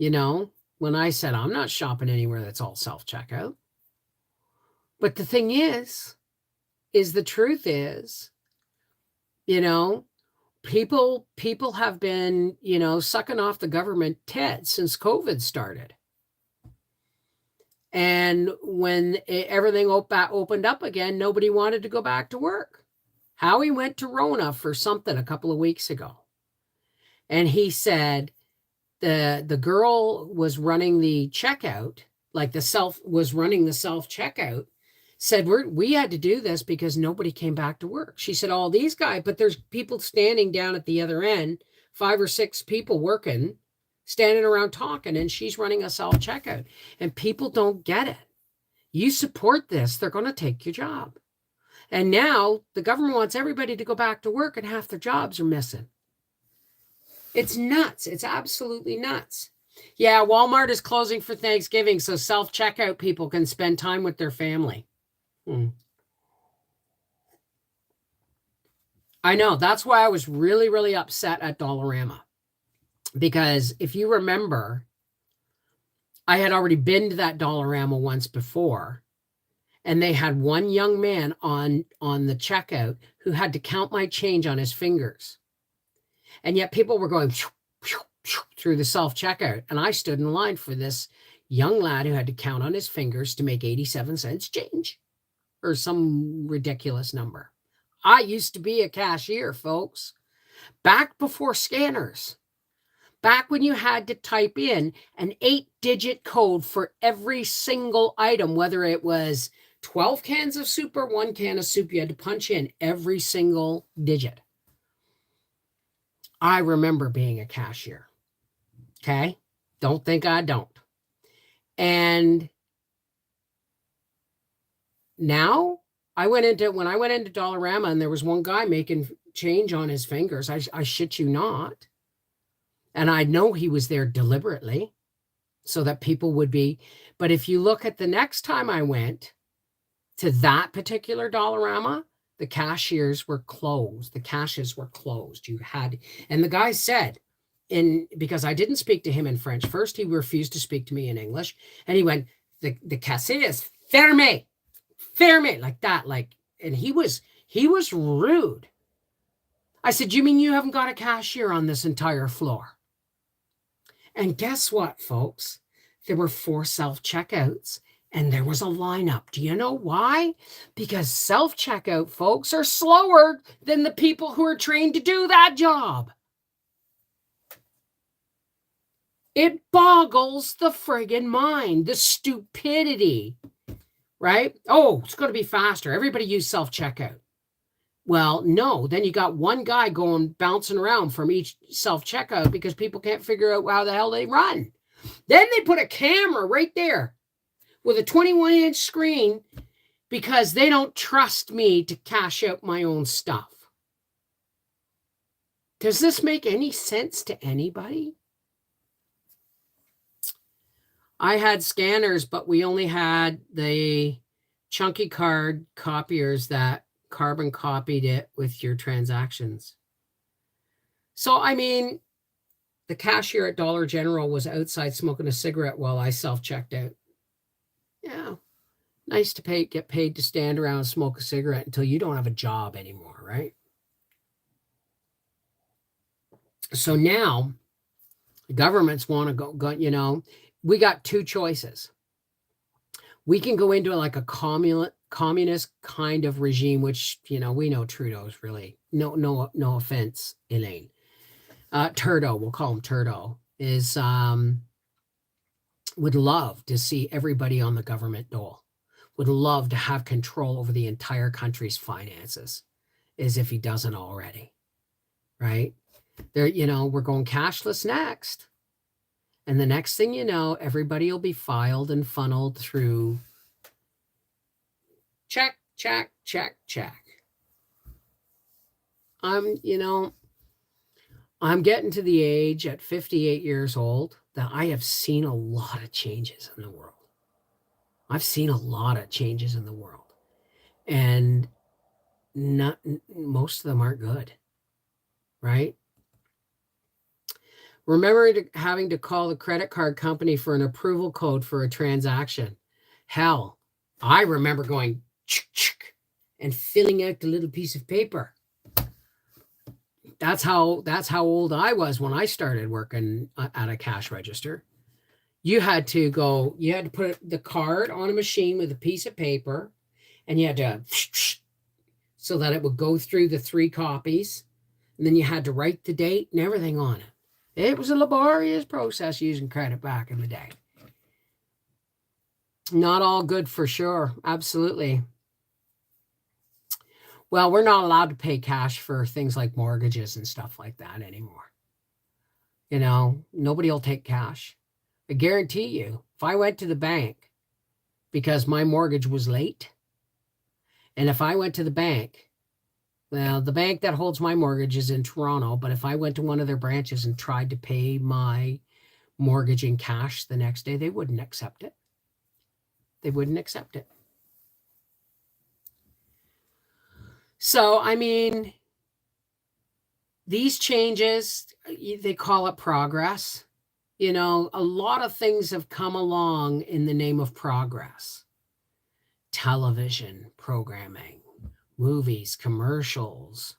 you know, when I said, I'm not shopping anywhere that's all self-checkout. But the thing is the truth is, you know, people have been, you know, sucking off the government tit since COVID started. And when everything opened up again, nobody wanted to go back to work. Howie went to Rona for something a couple of weeks ago. And he said the girl was running the checkout, like was running the self-checkout, said we had to do this because nobody came back to work. She said, all these guys, but there's people standing down at the other end, 5 or 6 people working, standing around talking, and she's running a self-checkout. And people don't get it. You support this, they're going to take your job. And now the government wants everybody to go back to work and half their jobs are missing. It's nuts. It's absolutely nuts. Yeah, Walmart is closing for Thanksgiving, so self-checkout people can spend time with their family. I know. That's why I was really, really upset at Dollarama. Because if you remember, I had already been to that Dollarama once before, and they had one young man on the checkout who had to count my change on his fingers. And yet people were going through the self-checkout, and I stood in line for this young lad who had to count on his fingers to make 87 cents change. Or some ridiculous number. I used to be a cashier, folks. Back before scanners. Back when you had to type in an 8-digit code for every single item, whether it was 12 cans of soup or 1 can of soup, you had to punch in every single digit. I remember being a cashier. Okay? Don't think I don't. And now, when I went into Dollarama and there was one guy making change on his fingers, I shit you not. And I know he was there deliberately so that people would be. But if you look at the next time I went to that particular Dollarama, the cashiers were closed. The caches were closed. And the guy said, because I didn't speak to him in French. First, he refused to speak to me in English. And he went, the cassier is fermé. Fermé, like that, and he was rude. I said, you mean you haven't got a cashier on this entire floor? And guess what, folks? There were 4 self-checkouts and there was a lineup. Do you know why? Because self-checkout folks are slower than the people who are trained to do that job. It boggles the friggin' mind, the stupidity. Right? Oh, it's going to be faster. Everybody use self-checkout. Well, no. Then you got one guy bouncing around from each self-checkout because people can't figure out how the hell they run. Then they put a camera right there with a 21-inch screen because they don't trust me to cash out my own stuff. Does this make any sense to anybody? I had scanners, but we only had the chunky card copiers that carbon copied it with your transactions. So, I mean, the cashier at Dollar General was outside smoking a cigarette while I self-checked out. Yeah, nice to get paid to stand around and smoke a cigarette until you don't have a job anymore, right? So now, the governments want to go, you know, we got 2 choices. We can go into like a communist kind of regime, which, you know, we know Trudeau's really, no offense, Elaine. Turdo, we'll call him Turdo, is would love to see everybody on the government dole, would love to have control over the entire country's finances, as if he doesn't already, right? There, you know, we're going cashless next. And the next thing you know, everybody will be filed and funneled through check, check, check, check. I'm getting to the age at 58 years old that I have seen a lot of changes in the world. I've seen a lot of changes in the world. And not most of them aren't good. Right? Remembering having to call the credit card company for an approval code for a transaction. Hell, I remember going and filling out the little piece of paper. That's how old I was when I started working at a cash register. You had to put the card on a machine with a piece of paper, and you had to so that it would go through the 3 copies, and then you had to write the date and everything on it. It was a laborious process using credit back in the day. Not all good for sure. Absolutely. Well, we're not allowed to pay cash for things like mortgages and stuff like that anymore. Nobody will take cash. I guarantee you, if I went to the bank because my mortgage was late, and if I went to the bank, well, the bank that holds my mortgage is in Toronto, but if I went to one of their branches and tried to pay my mortgage in cash the next day, they wouldn't accept it. They wouldn't accept it. So, these changes, they call it progress. A lot of things have come along in the name of progress. Television programming, movies, commercials,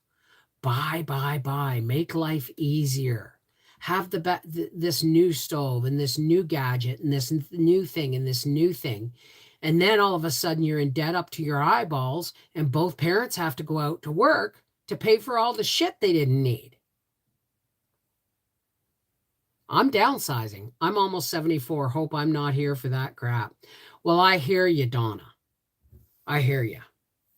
buy, make life easier. Have this new stove and this new gadget and this new thing and this new thing. And then all of a sudden you're in debt up to your eyeballs, and both parents have to go out to work to pay for all the shit they didn't need. I'm downsizing. I'm almost 74. Hope I'm not here for that crap. Well, I hear you, Donna. I hear you.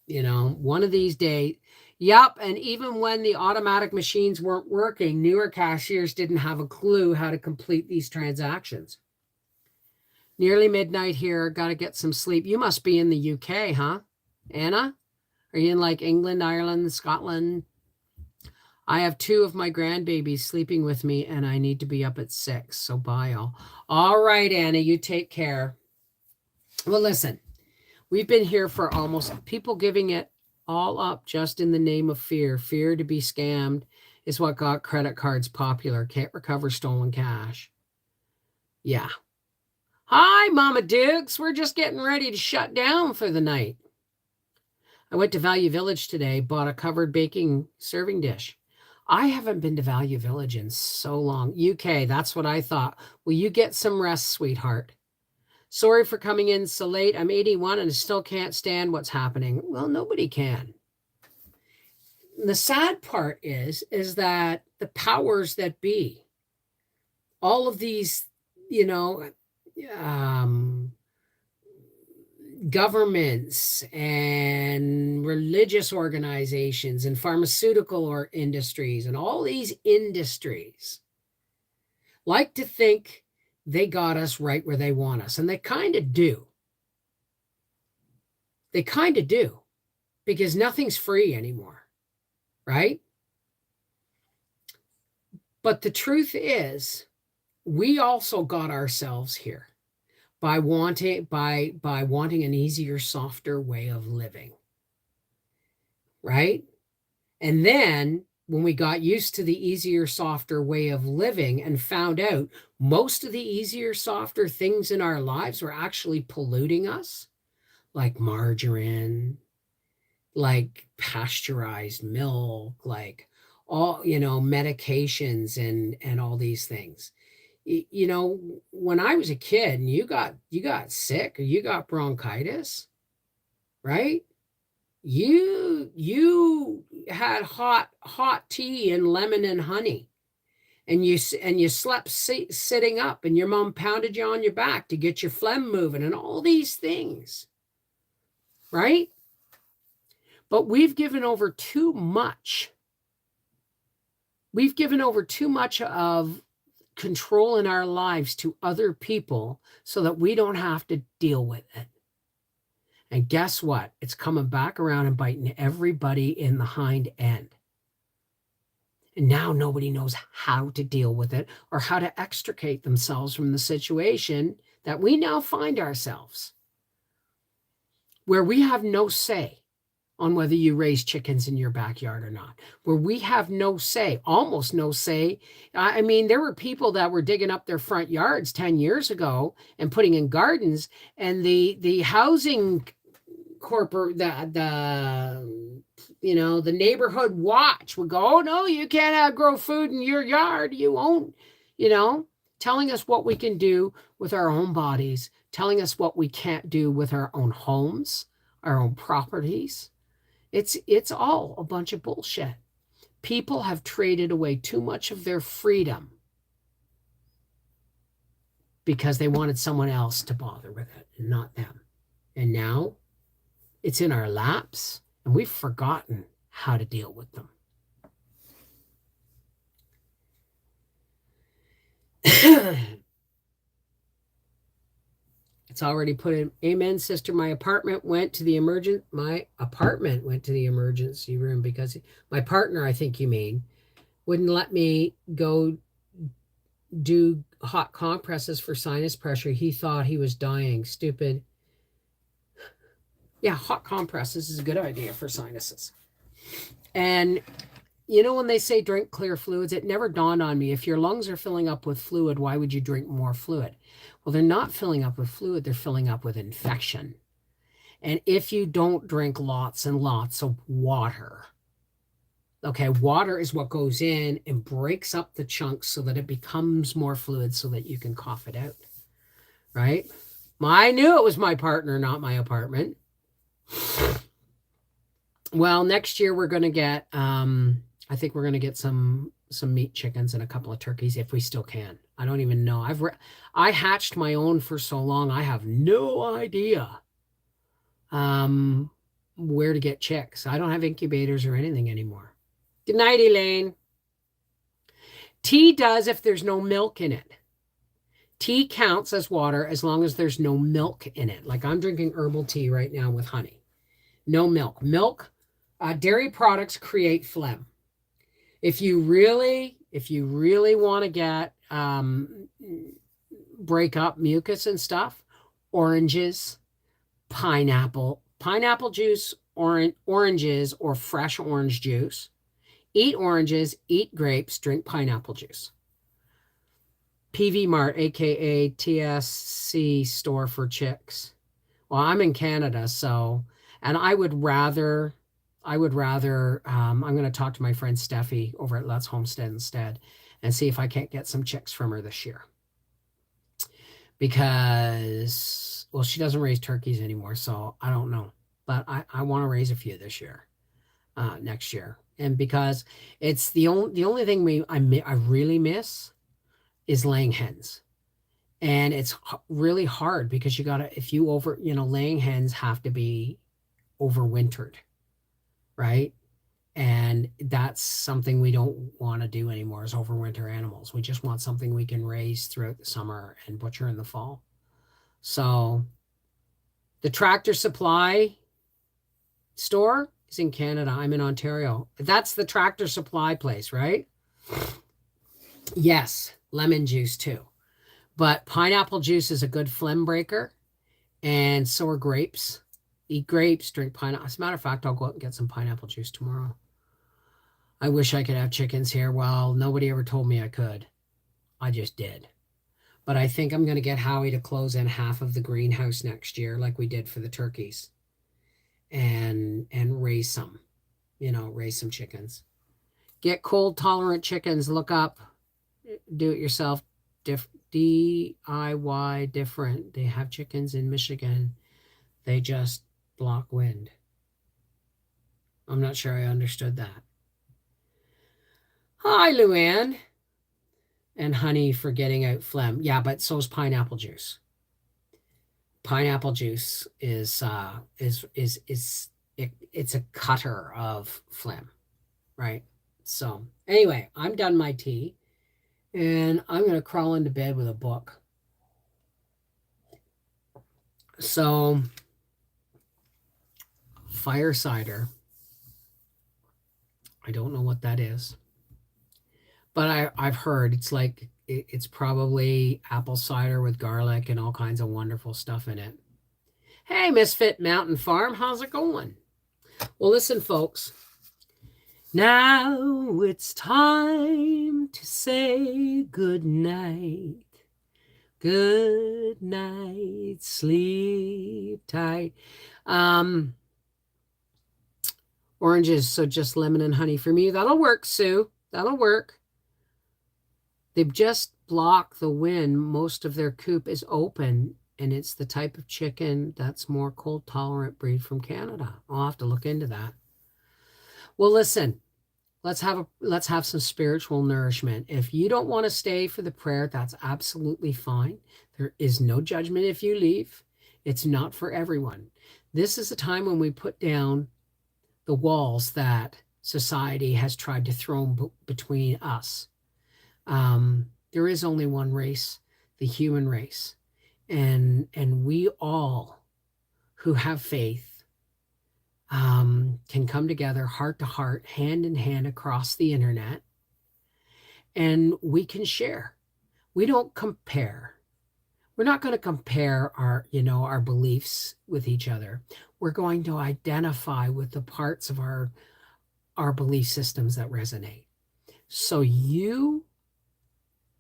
One of these days. Yep. And even when the automatic machines weren't working, newer cashiers didn't have a clue how to complete these transactions. Nearly midnight here. Got to get some sleep. You must be in the UK, huh? Anna? Are you in like England, Ireland, Scotland? I have 2 of my grandbabies sleeping with me, and I need to be up at 6. So bye all. All right, Anna, you take care. Well, listen, we've been here for almost people giving it all up just in the name of fear. Fear to be scammed is what got credit cards popular. Can't recover stolen cash. Yeah. Hi, Mama Dukes. We're just getting ready to shut down for the night. I went to Value Village today, bought a covered baking serving dish. I haven't been to Value Village in so long. UK, that's what I thought. Will you get some rest, sweetheart? Sorry for coming in so late. I'm 81 and I still can't stand what's happening. Well, nobody can. The sad part is that the powers that be, all of these, governments and religious organizations and pharmaceutical or industries and all these industries like to think they got us right where they want us. And they kind of do. They kind of do, because nothing's free anymore, right? But the truth is, we also got ourselves here by wanting an easier, softer way of living, right? And then when we got used to the easier, softer way of living and found out most of the easier, softer things in our lives were actually polluting us, like margarine, like pasteurized milk, like all, medications and all these things. When I was a kid and you got sick or you got bronchitis, right? You had hot tea and lemon and honey, and you slept sitting up, and your mom pounded you on your back to get your phlegm moving and all these things, right? But we've given over too much. We've given over too much of control in our lives to other people so that we don't have to deal with it. And guess what? It's coming back around and biting everybody in the hind end. And now nobody knows how to deal with it or how to extricate themselves from the situation that we now find ourselves, where we have no say on whether you raise chickens in your backyard or not, where we have no say, almost no say. I mean, there were people that were digging up their front yards 10 years ago and putting in gardens, and the housing the neighborhood watch would go, oh no, you can't grow food in your yard. You won't, telling us what we can do with our own bodies, telling us what we can't do with our own homes, our own properties. It's all a bunch of bullshit. People have traded away too much of their freedom because they wanted someone else to bother with it and not them. And now it's in our laps and we've forgotten how to deal with them. It's already put in. Amen, sister. My apartment went to the emergency room because my partner, I think you mean, wouldn't let me go do hot compresses for sinus pressure. He thought he was dying. Stupid. Yeah, hot compresses is a good idea for sinuses. And when they say drink clear fluids, it never dawned on me. If your lungs are filling up with fluid, why would you drink more fluid? Well, they're not filling up with fluid. They're filling up with infection. And if you don't drink lots and lots of water, okay, water is what goes in and breaks up the chunks so that it becomes more fluid so that you can cough it out, right? I knew it was my partner, not my apartment. Well, next year we're going to get, I think we're going to get some meat chickens and a couple of turkeys if we still can. I don't even know. I hatched my own for so long. I have no idea where to get chicks. I don't have incubators or anything anymore. Good night, Elaine. Tea does if there's no milk in it. Tea counts as water as long as there's no milk in it. Like I'm drinking herbal tea right now with honey. No milk. Dairy products create phlegm. If you really want to get break up mucus and stuff, oranges, pineapple juice, oranges or fresh orange juice. Eat oranges, eat grapes, drink pineapple juice. PV Mart, aka TSC store for chicks. Well, I'm in Canada, so, and I would rather, I'm going to talk to my friend Steffi over at Let's Homestead instead and see if I can't get some chicks from her this year. Because, well, she doesn't raise turkeys anymore, so I don't know. But I want to raise a few this year, next year. And because it's the only thing I really miss is laying hens. And it's really hard because laying hens have to be overwintered, right? And that's something we don't want to do anymore is overwinter animals. We just want something we can raise throughout the summer and butcher in the fall. So the Tractor Supply store is in Canada. I'm in Ontario. That's the Tractor Supply place, right? Yes, lemon juice too. But pineapple juice is a good phlegm breaker, and so are grapes. Eat grapes, drink pineapple. As a matter of fact, I'll go out and get some pineapple juice tomorrow. I wish I could have chickens here. Well, nobody ever told me I could. I just did. But I think I'm going to get Howie to close in half of the greenhouse next year like we did for the turkeys. And raise some chickens. Get cold tolerant chickens. Look up do it yourself DIY different. They have chickens in Michigan. They just block wind. I'm not sure I understood that. Hi, Luann. And honey for getting out phlegm. Yeah, but so's pineapple juice. Pineapple juice is it's a cutter of phlegm, right? So anyway, I'm done my tea. and I'm going to crawl into bed with a book. So, fire cider, I don't know what that is, but I've heard it's like it's probably apple cider with garlic and all kinds of wonderful stuff in it. Hey, Misfit Mountain Farm, how's it going? Well, listen, folks. Now it's time to say good night. Good night, sleep tight. Oranges, so just lemon and honey for me. That'll work, Sue. That'll work. They've just blocked the wind. Most of their coop is open, and it's the type of chicken that's more cold tolerant breed from Canada. I'll have to look into that. Well, listen, let's have some spiritual nourishment. If you don't want to stay for the prayer, that's absolutely fine. There is no judgment if you leave. It's not for everyone. This is a time when we put down the walls that society has tried to throw between us. There is only one race, the human race, and we all who have faith can come together heart to heart, hand in hand across the internet, and we can share. We don't compare. We're not going to compare our beliefs with each other. We're going to identify with the parts of our belief systems that resonate. So you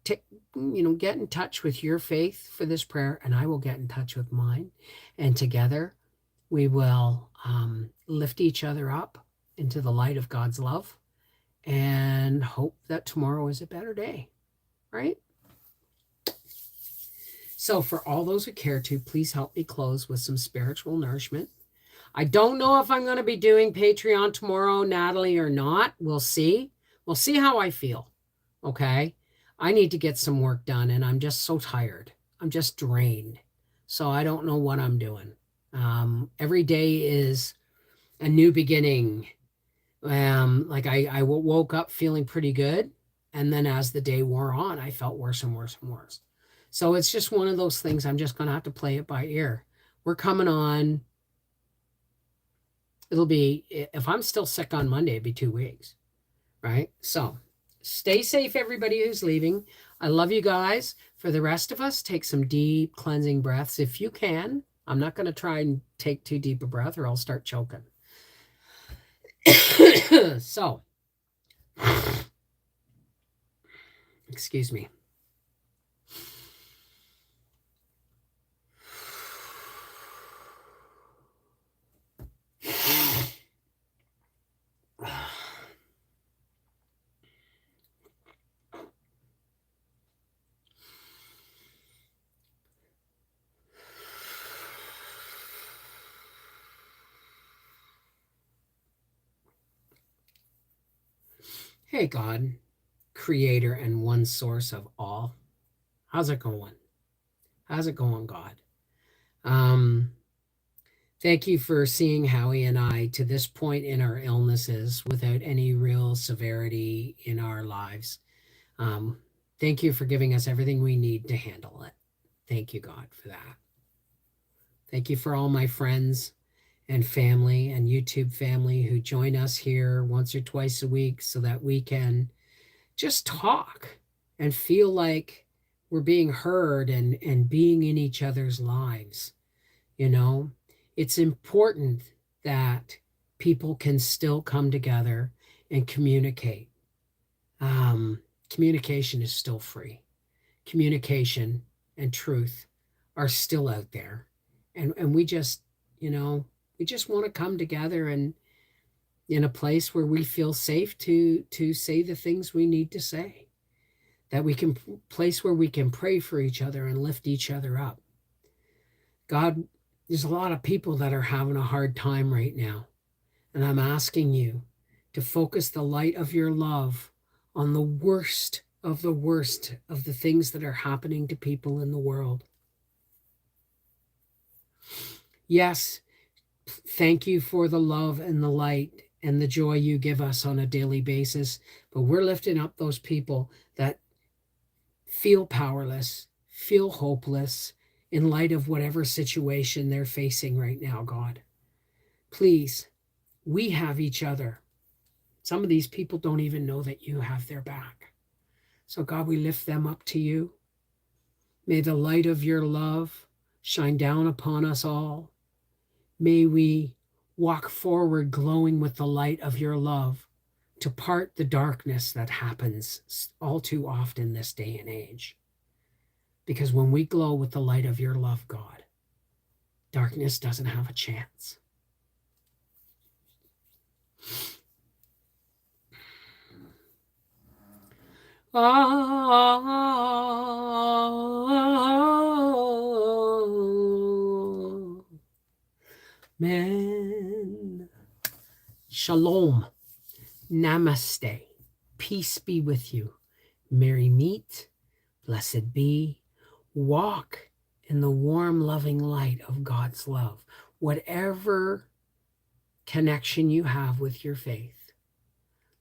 get in touch with your faith for this prayer, and I will get in touch with mine, and together we will lift each other up into the light of God's love and hope that tomorrow is a better day, right? So for all those who care to, please help me close with some spiritual nourishment. I don't know if I'm going to be doing Patreon tomorrow, Natalie, or not. We'll see. We'll see how I feel, okay? I need to get some work done, and I'm just so tired. I'm just drained. So I don't know what I'm doing. Every day is a new beginning. Like I woke up feeling pretty good, and then as the day wore on, I felt worse and worse and worse. So it's just one of those things. I'm just going to have to play it by ear. We're coming on. It'll be, if I'm still sick on Monday, it'd be 2 weeks, right? So stay safe, everybody who's leaving. I love you guys. For the rest of us, take some deep cleansing breaths if you can. I'm not going to try and take too deep a breath or I'll start choking. So, excuse me. Hey, God, creator and one source of all. How's it going? How's it going, God? Thank you for seeing Howie and I to this point in our illnesses without any real severity in our lives. Thank you for giving us everything we need to handle it. Thank you, God, for that. Thank you for all my friends and family and YouTube family who join us here once or twice a week so that we can just talk and feel like we're being heard and being in each other's lives. It's important that people can still come together and communicate. Communication is still free. Communication and truth are still out there. And we just, we just want to come together and in a place where we feel safe to say the things we need to say. That we can, place where we can pray for each other and lift each other up. God, there's a lot of people that are having a hard time right now. And I'm asking you to focus the light of your love on the worst of the things that are happening to people in the world. Yes, thank you for the love and the light and the joy you give us on a daily basis. But we're lifting up those people that feel powerless, feel hopeless in light of whatever situation they're facing right now, God. Please, we have each other. Some of these people don't even know that you have their back. So, God, we lift them up to you. May the light of your love shine down upon us all. May we walk forward glowing with the light of your love to part the darkness that happens all too often this day and age. Because when we glow with the light of your love, God, darkness doesn't have a chance. Amen. Shalom. Namaste. Peace be with you. Merry meet. Blessed be. Walk in the warm, loving light of God's love. Whatever connection you have with your faith,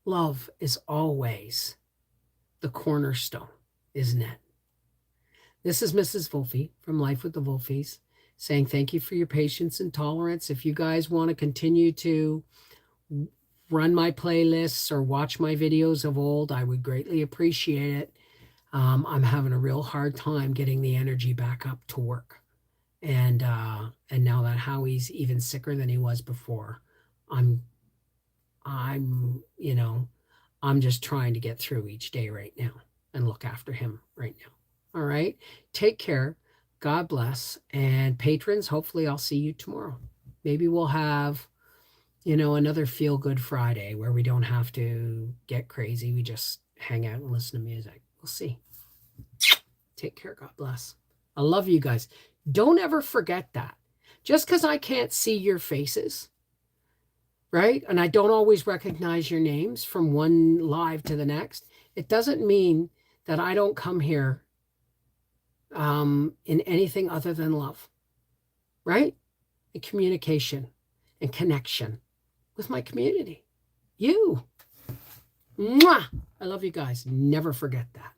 love is always the cornerstone, isn't it? This is Mrs. Wolfe from Life with the Wolfes saying thank you for your patience and tolerance. If you guys want to continue to run my playlists or watch my videos of old, I would greatly appreciate it. I'm having a real hard time getting the energy back up to work. And now that Howie's even sicker than he was before, I'm just trying to get through each day right now and look after him right now. All right. Take care. God bless. And patrons, hopefully I'll see you tomorrow. Maybe we'll have, another feel good Friday where we don't have to get crazy. We just hang out and listen to music. We'll see. Take care. God bless. I love you guys. Don't ever forget that. Just because I can't see your faces, right? And I don't always recognize your names from one live to the next. It doesn't mean that I don't come here in anything other than love, right? And communication and connection with my community. You. Mwah! I love you guys. Never forget that.